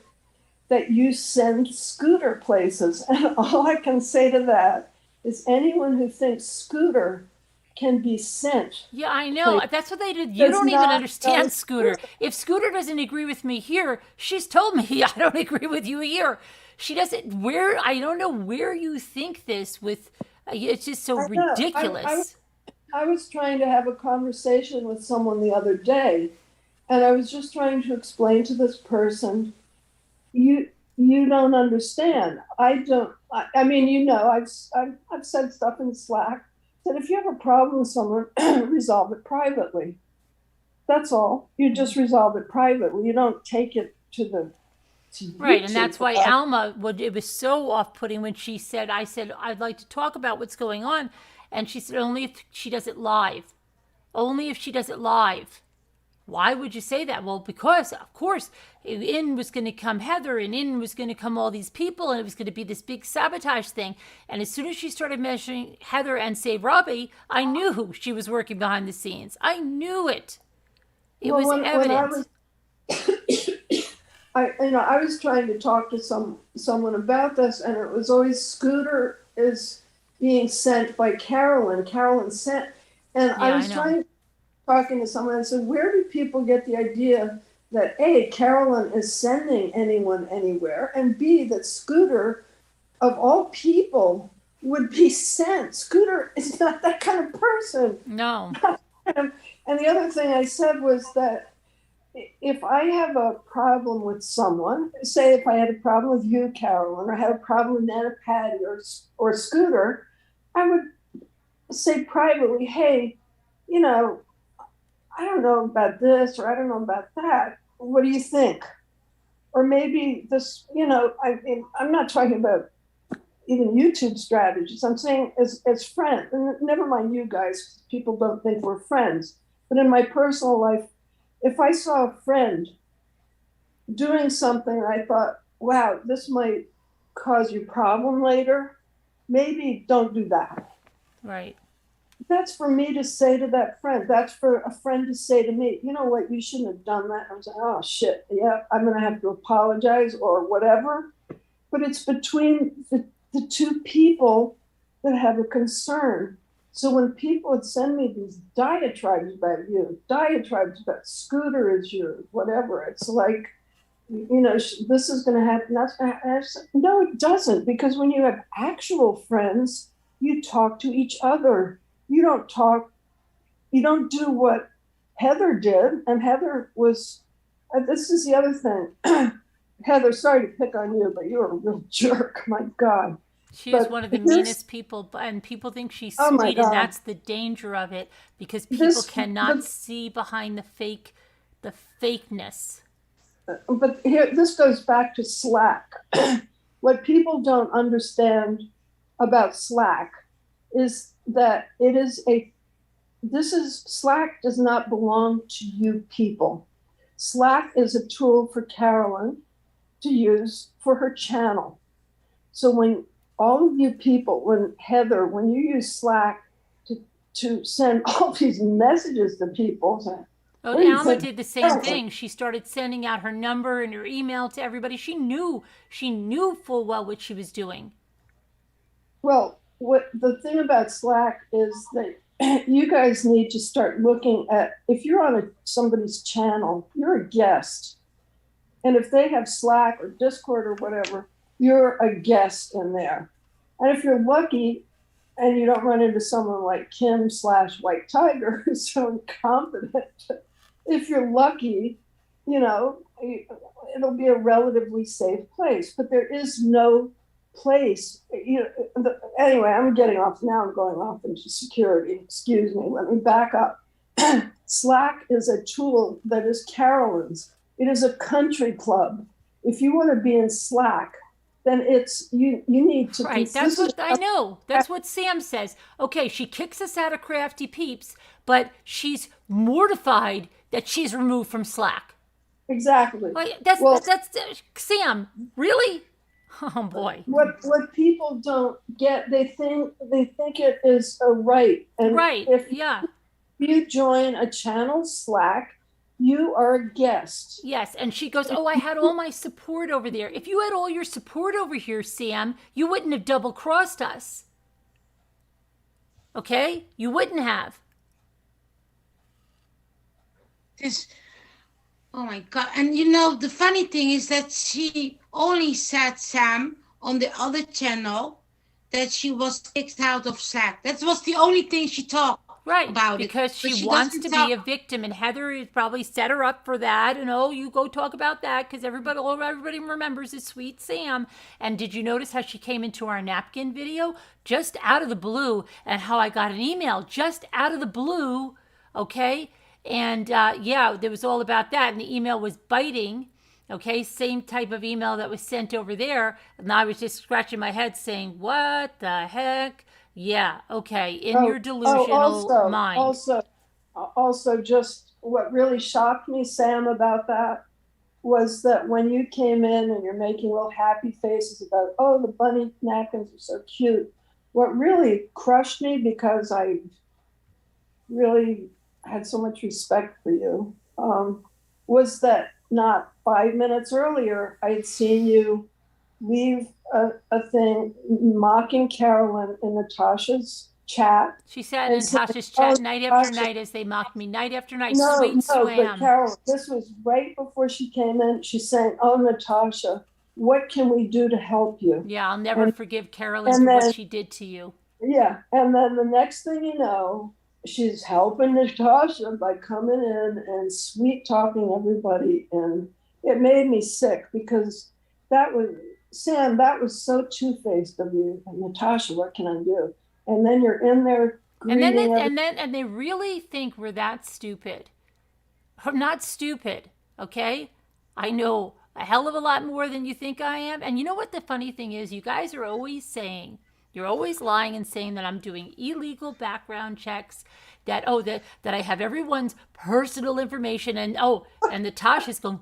that you send Scooter places. And all I can say to that is anyone who thinks Scooter can be sent. Yeah, I know. That's what they did. You don't even understand Scooter. If Scooter doesn't agree with me here, she's told me I don't agree with you here. She doesn't. I don't know where you think this with. It's just so ridiculous. I was trying to have a conversation with someone the other day, and I was just trying to explain to this person, you don't understand. I don't. I mean, I've said stuff in Slack that if you have a problem with someone, resolve it privately. That's all. You just resolve it privately. You don't take it to the right, and that's why Alma it was so off-putting when she said, I said, I'd like to talk about what's going on. And she said, only if she does it live. Only if she does it live. Why would you say that? Well, because, of course, in was going to come Heather, and in was going to come all these people, and it was going to be this big sabotage thing. And as soon as she started mentioning Heather and, say, Robbie, I knew she was working behind the scenes. I knew it. It was evident. I was trying to talk to someone about this, and it was always Scooter is being sent by Carolyn. Carolyn sent, and yeah, I was talking to someone and said, where do people get the idea that A, Carolyn is sending anyone anywhere, and B, that Scooter, of all people, would be sent? Scooter is not that kind of person. No. And the other thing I said was that if I have a problem with someone, say if I had a problem with you, Carolyn, or I had a problem with Nana Patty or Scooter, I would say privately, hey, I don't know about this, or I don't know about that. What do you think? Or maybe this, I'm not talking about even YouTube strategies. I'm saying as friends, and never mind you guys, people don't think we're friends. But in my personal life, if I saw a friend doing something and I thought, wow, this might cause you problem later, maybe don't do that. Right. That's for me to say to that friend. That's for a friend to say to me, you know what, you shouldn't have done that. I was like, oh shit, yeah, I'm going to have to apologize or whatever. But it's between the two people that have a concern. So when people would send me these diatribes about you, diatribes about Scooter is yours, whatever, it's like, this is going to happen. That's going to happen. No, it doesn't, because when you have actual friends, you talk to each other. You don't do what Heather did. And Heather was, this is the other thing. Heather, sorry to pick on you, but you're a real jerk. My God. She is one of the meanest people, and people think she's sweet, and that's the danger of it, because people cannot see behind the fakeness. But here, this goes back to Slack. What people don't understand about Slack is that Slack does not belong to you people. Slack is a tool for Carolyn to use for her channel. So when all of you people, when you use Slack to send all these messages to people. Alma did the same thing. She started sending out her number and her email to everybody. She knew full well what she was doing. Well, what the thing about Slack is that you guys need to start looking at, if you're on somebody's channel, you're a guest. And if they have Slack or Discord or whatever, you're a guest in there. And if you're lucky and you don't run into someone like Kim/White Tiger, who's so incompetent, if you're lucky, it'll be a relatively safe place. But there is no place. Anyway, I'm getting off now. I'm going off into security. Excuse me. Let me back up. Slack is a tool that is Carolyn's. It is a country club. If you want to be in Slack, then it's you need to. Right, that's what I know. That's what Sam says. Okay, she kicks us out of Crafty Peeps, but she's mortified that she's removed from Slack. Exactly. That's Sam. Really? Oh boy. What people don't get, they think it is a right. And right. If yeah. you join a channel Slack, you are a guest. Yes, and she goes, "Oh, I had all my support over there. If you had all your support over here, Sam, you wouldn't have double-crossed us. Okay? You wouldn't have." Oh my God. And you know, the funny thing is that she only said, Sam, on the other channel, that she was kicked out of Slack. That was the only thing she talked about because it. she wants to be a victim, and Heather probably set her up for that. And you go talk about that because everybody remembers is sweet Sam. And did you notice how she came into our napkin video just out of the blue, and how I got an email just out of the blue? Okay, and there was all about that, and the email was biting. Okay, same type of email that was sent over there, and I was just scratching my head saying, "What the heck?" Yeah, okay, your delusional mind. Also, just what really shocked me, Sam, about that was that when you came in and you're making little happy faces about, the bunny napkins are so cute. What really crushed me, because I really had so much respect for you, was that not 5 minutes earlier, I had seen you leave a thing mocking Carolyn in Natasha's chat. She sat in Natasha's chat night after night as they mocked me night after night. Sweet swam. But Carolyn, this was right before she came in. She's saying, "Oh, Natasha, what can we do to help you?" Yeah, I'll never forgive Carolyn for what she did to you. Yeah, and then the next thing you know, she's helping Natasha by coming in and sweet talking everybody, and it made me sick, because that was so two-faced of you. And Natasha, what can I do? And then you're in there greeting and they really think we're that stupid. I'm not stupid, okay? I know a hell of a lot more than you think I am. And you know what the funny thing is? You guys are always saying, you're always lying and saying that I'm doing illegal background checks, that I have everyone's personal information, and Natasha's going,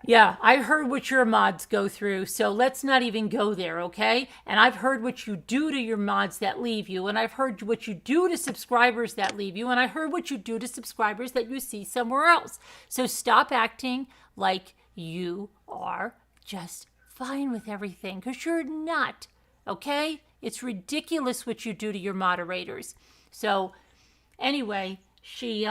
yeah, I heard what your mods go through, so let's not even go there, okay? And I've heard what you do to your mods that leave you, and I've heard what you do to subscribers that leave you, and I heard what you do to subscribers that you see somewhere else. So stop acting like you are just fine with everything, because you're not, okay? It's ridiculous what you do to your moderators. So anyway, she's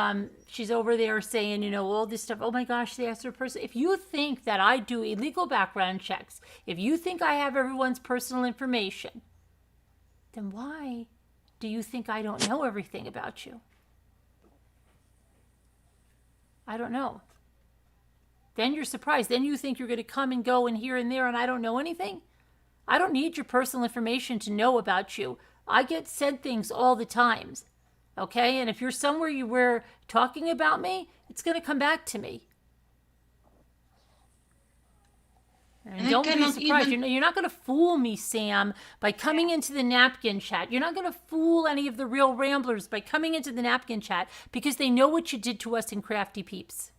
over there saying, all this stuff. Oh my gosh, they asked her person. If you think that I do illegal background checks, if you think I have everyone's personal information, then why do you think I don't know everything about you? I don't know. Then you're surprised. Then you think you're going to come and go and here and there, and I don't know anything. I don't need your personal information to know about you. I get said things all the time, okay? And if you're somewhere you were talking about me, it's going to come back to me. And don't be surprised. You're not going to fool me, Sam, by coming into the napkin chat. You're not going to fool any of the real ramblers by coming into the napkin chat, because they know what you did to us in Crafty Peeps.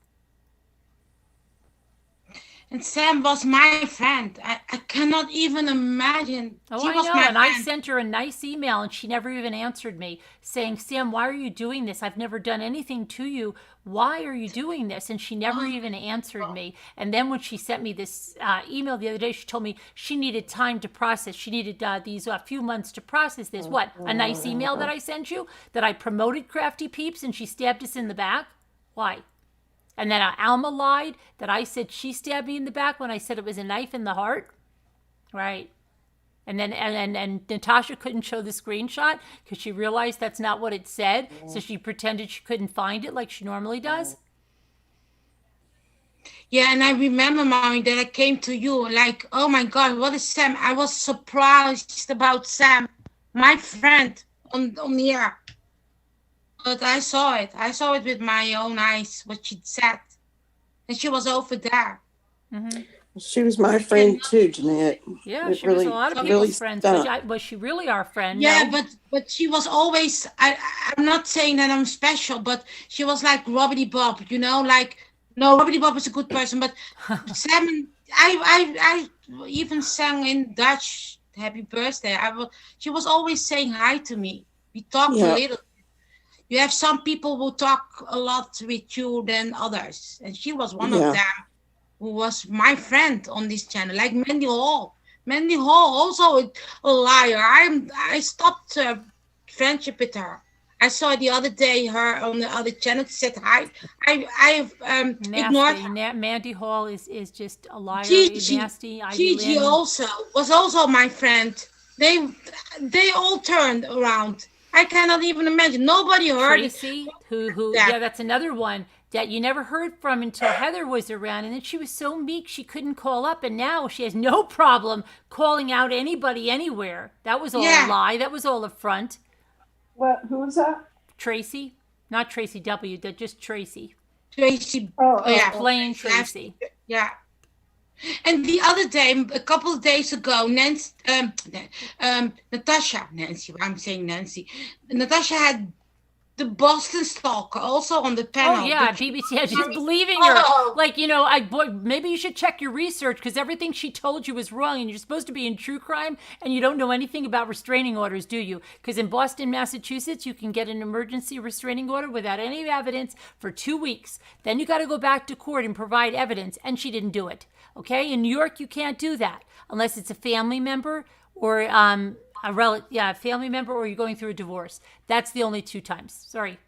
And Sam was my friend. I cannot even imagine. Oh, I know. And I sent her a nice email, and she never even answered me, saying, "Sam, why are you doing this? I've never done anything to you. Why are you doing this?" And she never even answered me. And then when she sent me this email the other day, she told me she needed time to process. She needed these few months to process this. What? A nice email that I sent you? That I promoted Crafty Peeps and she stabbed us in the back? Why? And then Alma lied that I said she stabbed me in the back when I said it was a knife in the heart. Right. And then and Natasha couldn't show the screenshot because she realized that's not what it said. So she pretended she couldn't find it like she normally does. Yeah, and I remember, Mommy, that I came to you like, oh my God, what is Sam? I was surprised about Sam, my friend on the air. But I saw it. I saw it with my own eyes, what she said. And she was over there. She was my friend too, Jeanette. Yeah, It she was a really, lot of really people's friends, but stunk. was she really our friend? Yeah, No. but she was always. I'm not saying that I'm special, but she was like Robbie Bob, you know, like no, Robbie Bob is a good person, but Sam, I even sang in Dutch "Happy Birthday." She was always saying hi to me. We talked a Yeah, little. You have some people who talk a lot with you than others, and she was one of yeah, them who was my friend on this channel, like Mandy Hall. Mandy Hall, also a liar. I stopped friendship with her. I saw the other day her on the other channel said hi. I ignored Nasty. her. Mandy Hall is just a liar. Gigi, Nasty. Ivy Gigi Lynn. also was also my friend. They they all turned around. I cannot even imagine. Nobody heard it. Tracy, who, That yeah, that's another one that you never heard from until Heather was around. And then she was so meek she couldn't call up. And now she has no problem calling out anybody anywhere. That was all a yeah, lie. That was all a front. What? Who was that? Tracy, not Tracy W, that just Tracy. Tracy. Oh, Oh yeah, Plain Tracy. Tracy. Yeah. And the other day, a couple of days ago, Natasha, I'm saying Nancy. Natasha had the Boston Stalker also on the Oh panel. yeah, BBC. I just believing her. Oh, Like maybe you should check your research because everything she told you was wrong, and you're supposed to be in true crime, and you don't know anything about restraining orders, do you? Because in Boston, Massachusetts, you can get an emergency restraining order without any evidence for 2 weeks. Then you got to go back to court and provide evidence, and she didn't do it. Okay, in New York, you can't do that unless it's a family member or a relative, yeah, a family member, or you're going through a divorce. That's the only 2 times. Sorry.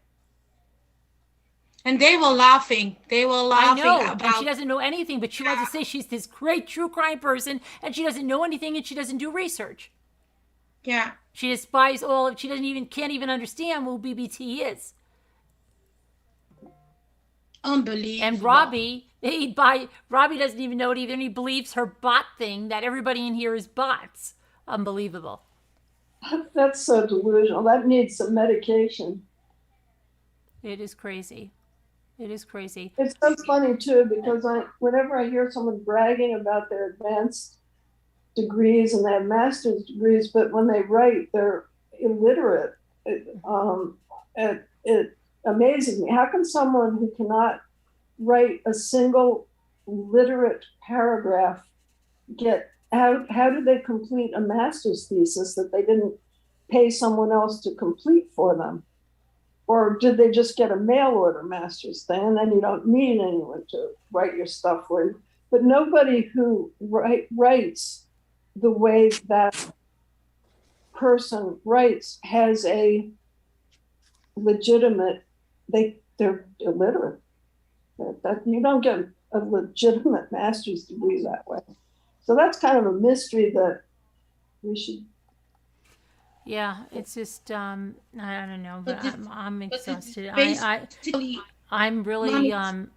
and they were laughing. They were I laughing know, and about. she doesn't know anything, but she wants to say she's this great true crime person, and she doesn't know anything, and she doesn't do research. Yeah. She despises all of. She can't even understand who BBT is. Unbelievable. And Robbie doesn't even know it either, and he believes her bot thing that everybody in here is bots. Unbelievable. that's so delusional. That needs some medication. It is crazy. It is crazy. It's so funny too because whenever I hear someone bragging about their advanced degrees and they have master's degrees, but when they write, they're illiterate. It amazes me. How can someone who cannot write a single literate paragraph how did they complete a master's thesis that they didn't pay someone else to complete for them? Or did they just get a mail order master's thing and then you don't need anyone to write your stuff for you? But nobody who writes the way that person writes has a legitimate, they're illiterate. That you don't get a legitimate master's degree that way. So that's kind of a mystery that we should. Yeah, it's just I don't know, but I'm exhausted. Basically, I'm really Mommy,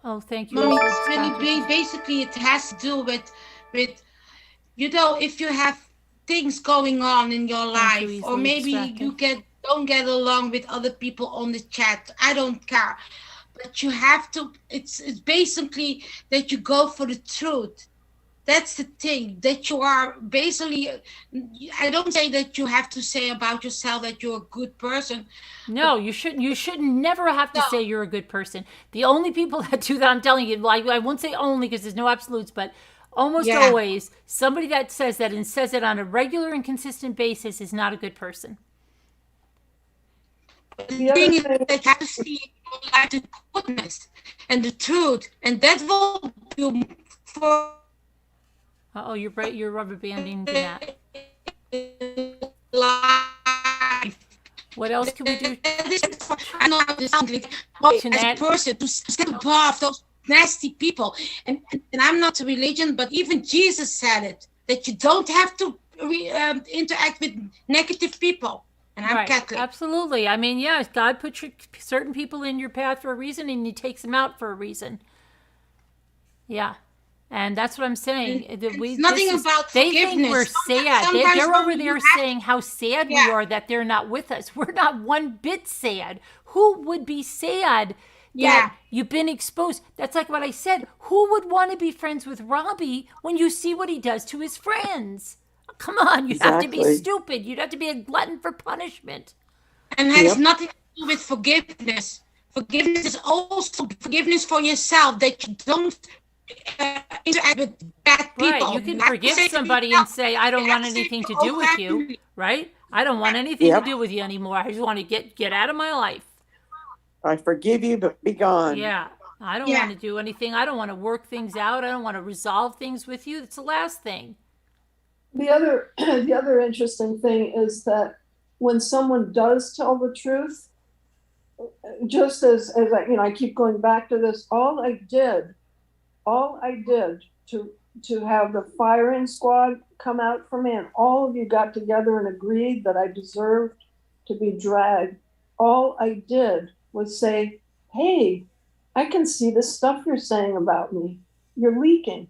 oh, thank you. Mommy, Edward. basically it has to do with if you have things going on in your Thank you, life, or easily maybe distracted. don't get along with other people on the chat. I don't care, but you have to. It's basically that you go for the truth. That's the thing, that you are basically. I don't say that you have to say about yourself that you're a good person. No, you shouldn't. You should never have to say you're a good person. The only people that do that, I'm telling you, like I won't say only because there's no absolutes, but almost Yeah. always somebody that says that and says it on a regular and consistent basis is not a good person. The thing is that you have to see your life the goodness and the truth, and that will do for Oh, you're rubber banding that. life. What else can we do? I know how this sounds like as a person to step above those nasty people. And I'm not a religion, but even Jesus said it, that you don't have to interact with negative people. And I'm Catholic. Absolutely. I mean, yeah, God put certain people in your path for a reason, and He takes them out for a reason. Yeah. And that's what I'm saying. It's nothing about they think we're forgiveness. sad. Sometimes They're over when you there act, saying how sad we yeah, are that they're not with us. We're not one bit sad. Who would be sad that yeah, you've been exposed? That's like what I said. Who would want to be friends with Robbie when you see what he does to his friends? Come on, you'd have to be Exactly. stupid. You'd have to be a glutton for punishment. and has Yep. nothing to do with forgiveness. Forgiveness is also forgiveness for yourself, that you don't interact with bad people. Right. You can Like forgive say to somebody and yourself, say, I don't want like say to anything to your do whole with you. family. Right? I don't want anything to Yep. do with you anymore. I just want to get out of my life. I forgive you, but be gone. Yeah. I don't Yeah. want to do anything. I don't want to work things out. I don't want to resolve things with you. That's the last thing. The other the other interesting thing is that when someone does tell the truth, just as I keep going back to this, all I did to have the firing squad come out for me, and all of you got together and agreed that I deserved to be dragged. All I did was say, hey, I can see the stuff you're saying about me. You're leaking.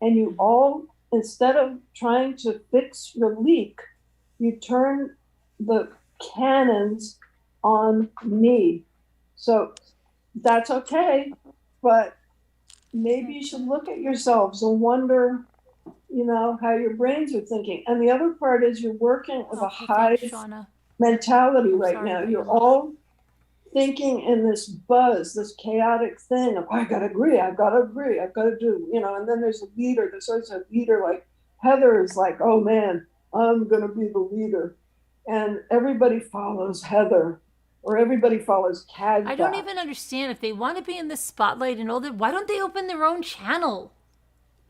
And you all, instead of trying to fix your leak, you turn the cannons on me. So that's okay, but maybe you should look at yourselves and wonder, how your brains are thinking. And the other part is you're working with a Okay, hive thanks, Shauna. mentality I'm right sorry now. about You're your loss. all thinking in this buzz, this chaotic thing of, I gotta agree, I've gotta do, and then there's a leader, there's always a leader. Like Heather is like, oh man, I'm gonna be the leader. And everybody follows Heather, or everybody follows Kazbak. I don't even understand if they want to be in the spotlight and all that. Why don't they open their own channel?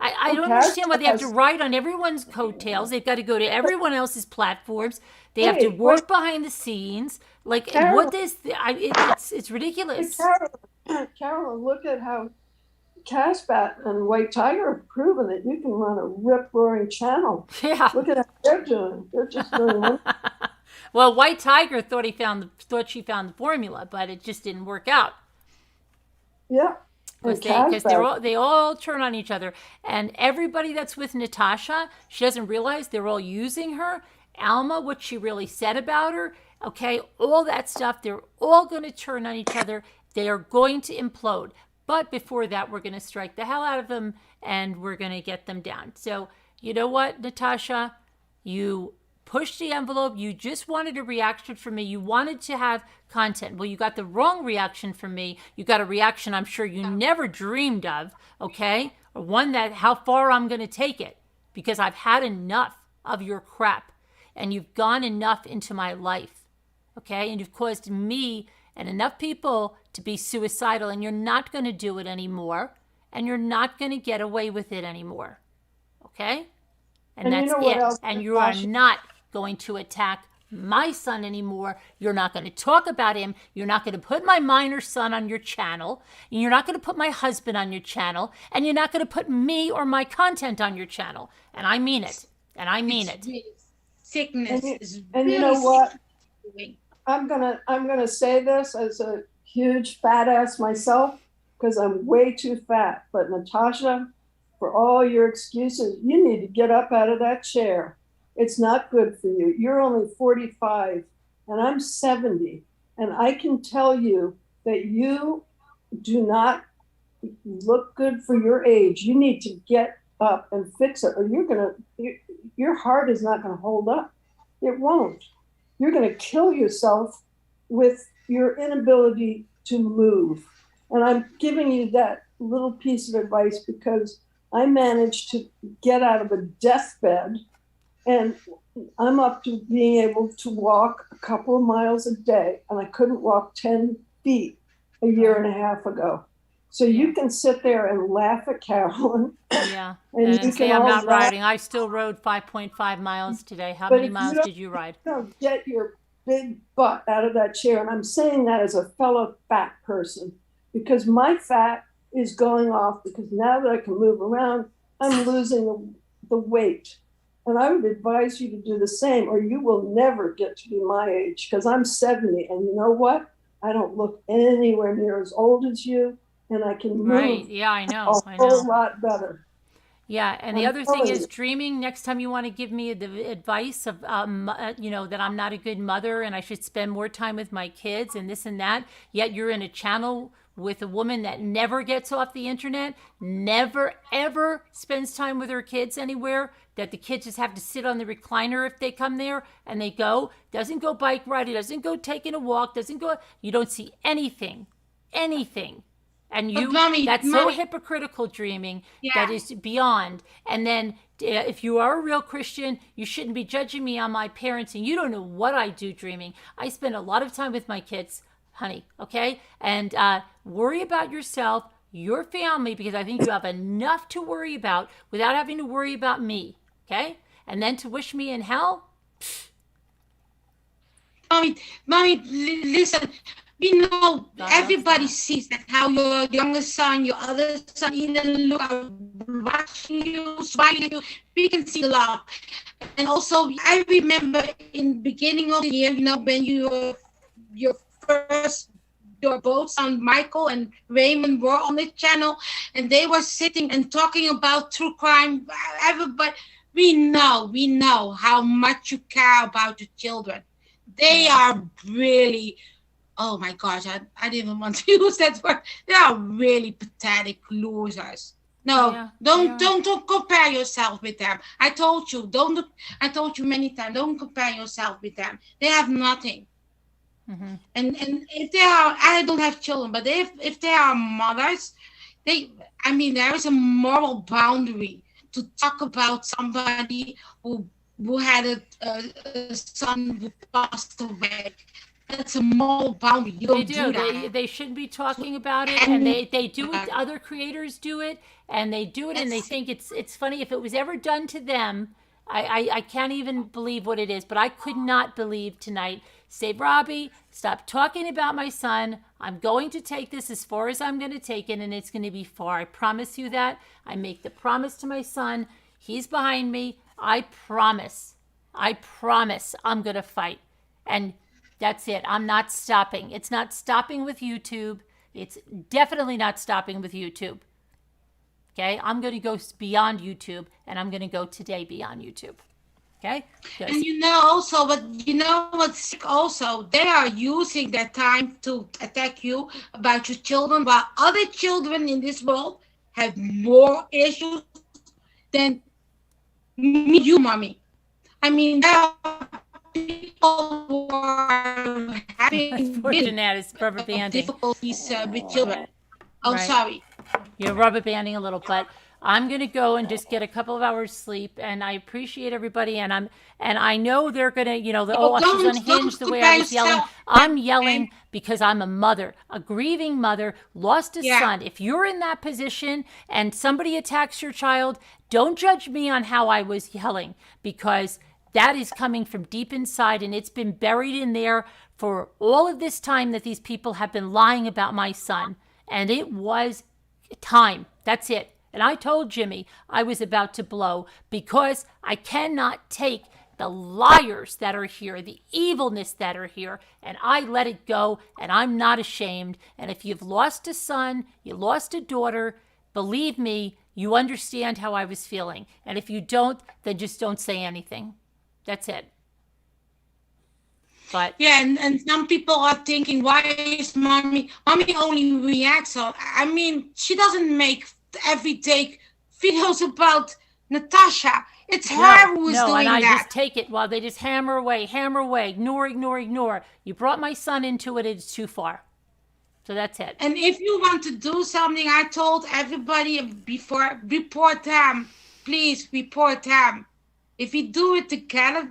I don't understand why they have to ride on everyone's coattails. They've got to go to everyone else's platforms. They have to work behind the scenes. Like, Carolyn, what is? It's ridiculous. Carolyn, look at how Kazbak and White Tiger have proven that you can run a rip-roaring channel. Yeah. Look at how they're doing. They're just doing. Well, White Tiger thought she found the formula, but it just didn't work out. Yeah. Because they all turn on each other, and everybody that's with Natasha, she doesn't realize they're all using her. Alma, what she really said about her, okay, all that stuff, they're all going to turn on each other. They are going to implode. But before that, we're going to strike the hell out of them, and we're going to get them down. So, you know what, Natasha? You pushed the envelope. You just wanted a reaction from me. You wanted to have content. Well, you got the wrong reaction from me. You got a reaction I'm sure you never dreamed of, okay? Or one that how far I'm going to take it, because I've had enough of your crap, and you've gone enough into my life, okay? And you've caused me and enough people to be suicidal, and you're not going to do it anymore, and you're not going to get away with it anymore, okay? And that's it. And you are not going to attack my son anymore. You're not going to talk about him. You're not going to put my minor son on your channel. You're not going to put my husband on your channel. And you're not going to put me or my content on your channel. And I mean it. And I mean it. Sickness is and really you know what? sick. I'm gonna say this as a huge fat ass myself, because I'm way too fat. But Natasha, for all your excuses, you need to get up out of that chair. It's not good for you. You're only 45 and I'm 70. And I can tell you that you do not look good for your age. You need to get up and fix it, or your heart is not going to hold up. It won't. You're going to kill yourself with your inability to move. And I'm giving you that little piece of advice because I managed to get out of a deathbed, and I'm up to being able to walk a couple of miles a day, and I couldn't walk 10 feet a year and a half ago. So you can sit there and laugh at Carolyn. Yeah. And say I'm not riding. I still rode 5.5 miles today. How many miles did you ride? Get your big butt out of that chair. And I'm saying that as a fellow fat person, because my fat is going off, because now that I can move around, I'm losing the weight. And I would advise you to do the same, or you will never get to be my age, because I'm 70. And you know what? I don't look anywhere near as old as you. and I can Right. move Yeah, I a know. I whole know. lot better. Yeah, and the I'm other thing telling is you. dreaming. Next time you want to give me the advice of, that I'm not a good mother and I should spend more time with my kids and this and that, yet you're in a channel with a woman that never gets off the internet, never ever spends time with her kids anywhere, that the kids just have to sit on the recliner if they come there and they go, doesn't go bike riding, doesn't go taking a walk, doesn't go, you don't see anything. And But you, that's so mommy, hypocritical dreaming that yeah. is beyond. And then if you are a real Christian, you shouldn't be judging me on my parenting. You don't know what I do dreaming. I spend a lot of time with my kids, honey, okay? And worry about yourself, your family, because I think you have enough to worry about without having to worry about me, okay? And then to wish me in hell, Listen. We know God loves everybody that. sees that how your youngest son, your other son, even look are watching you, smiling at you. We can see the love. And also, I remember in beginning of the year, when your first your both son Michael and Raymond were on the channel, and they were sitting and talking about true crime. Everybody, we know how much you care about your children. They are really, oh my gosh, I didn't even want to use that word. They are really pathetic losers. No, Yeah, they don't are. don't don't compare yourself with them. I told you, don't. I told you many times, don't compare yourself with them. They have nothing. And if they are, I don't have children, but if they are mothers, there is a moral boundary to talk about somebody who had a son who passed away. That's a moral boundary. You They don't do. do They that. they shouldn't be talking about it, and And they do it. Other creators do it, and they do it, and they that's think it's funny. If it was ever done to them, I can't even believe what it is. But I could not believe tonight. Say, Robbie, stop talking about my son. I'm going to take this as far as I'm going to take it, and it's going to be far. I promise you that. I make the promise to my son. He's behind me. I promise. I promise I'm going to fight. And that's it. I'm not stopping. It's not stopping with YouTube. It's definitely not stopping with YouTube. Okay? I'm going to go beyond YouTube, and I'm going to go today beyond YouTube. Okay? Because And what's sick also, they are using that time to attack you about your children, while other children in this world have more issues than me, you, mommy. There are people who are having poor really Jeanette is rubber banding. difficulties with children. Oh, Right. sorry. You're rubber banding a little, but I'm gonna go and just get a couple of hours sleep. And I appreciate everybody. And I know they're gonna, But she's don't unhinged the way I compare was yelling. yourself. I'm yelling because I'm a mother, a grieving mother, lost a Yeah. son. If you're in that position and somebody attacks your child, don't judge me on how I was yelling, because that is coming from deep inside, and it's been buried in there for all of this time that these people have been lying about my son. And it was time. That's it. And I told Jimmy I was about to blow, because I cannot take the liars that are here, the evilness that are here, and I let it go, and I'm not ashamed. And if you've lost a son, you lost a daughter, believe me, you understand how I was feeling. And if you don't, then just don't say anything. That's it. But Yeah, and some people are thinking, why is mommy only reacts? So she doesn't make everyday videos about Natasha. It's her who is no, doing and I that. just take it while they just hammer away, ignore. You brought my son into it, it's too far. So that's it. And if you want to do something, I told everybody before, report them. Please report them. If we do it together,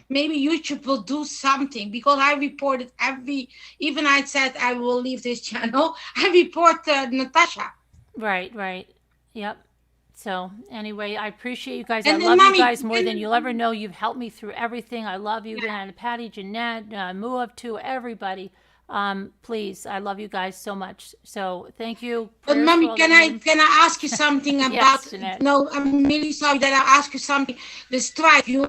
maybe YouTube will do something, because I reported even I said I will leave this channel. I report Natasha. Right. Yep. So anyway, I appreciate you guys. And I then, love you mommy, guys more than you'll ever know. You've helped me through everything. I love you, and Patty, Jeanette, Muav too, everybody. Please, I love you guys so much. So thank you. But Prayers mommy, for all can the I names. ask you something about? Jeanette. No, I'm really sorry that I ask you something. The strike, you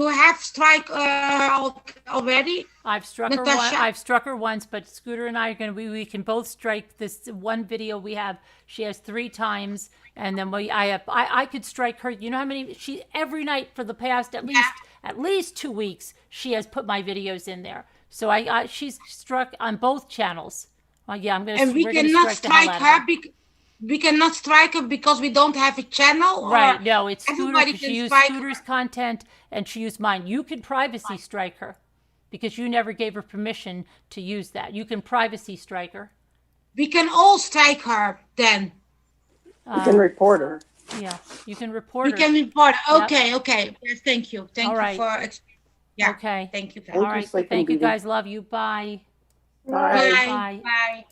have strike already. I've struck Natasha? her I've struck her once, but Scooter and I are gonna we can both strike this one video we have. She has 3 times, and then I could strike her. You know how many every night for the past at least 2 weeks she has put my videos in there. So she's struck on both channels. Well, yeah, I'm gonna. And we cannot strike her. We cannot strike her because we don't have a channel. Right? No, it's Scooter. Everybody She can used strike Scooter's content, and she used mine. You can privacy strike her, because you never gave her permission to use that. You can privacy strike her. We can all strike her then. You can report her. Yeah, you can report her. We can report. Yep. Okay. Yes, thank you. Thank All you right. for. Yeah. Okay. Thank you. All right. Sleeping Thank you Beauty. guys. Love you. Bye. Bye. Bye. Bye.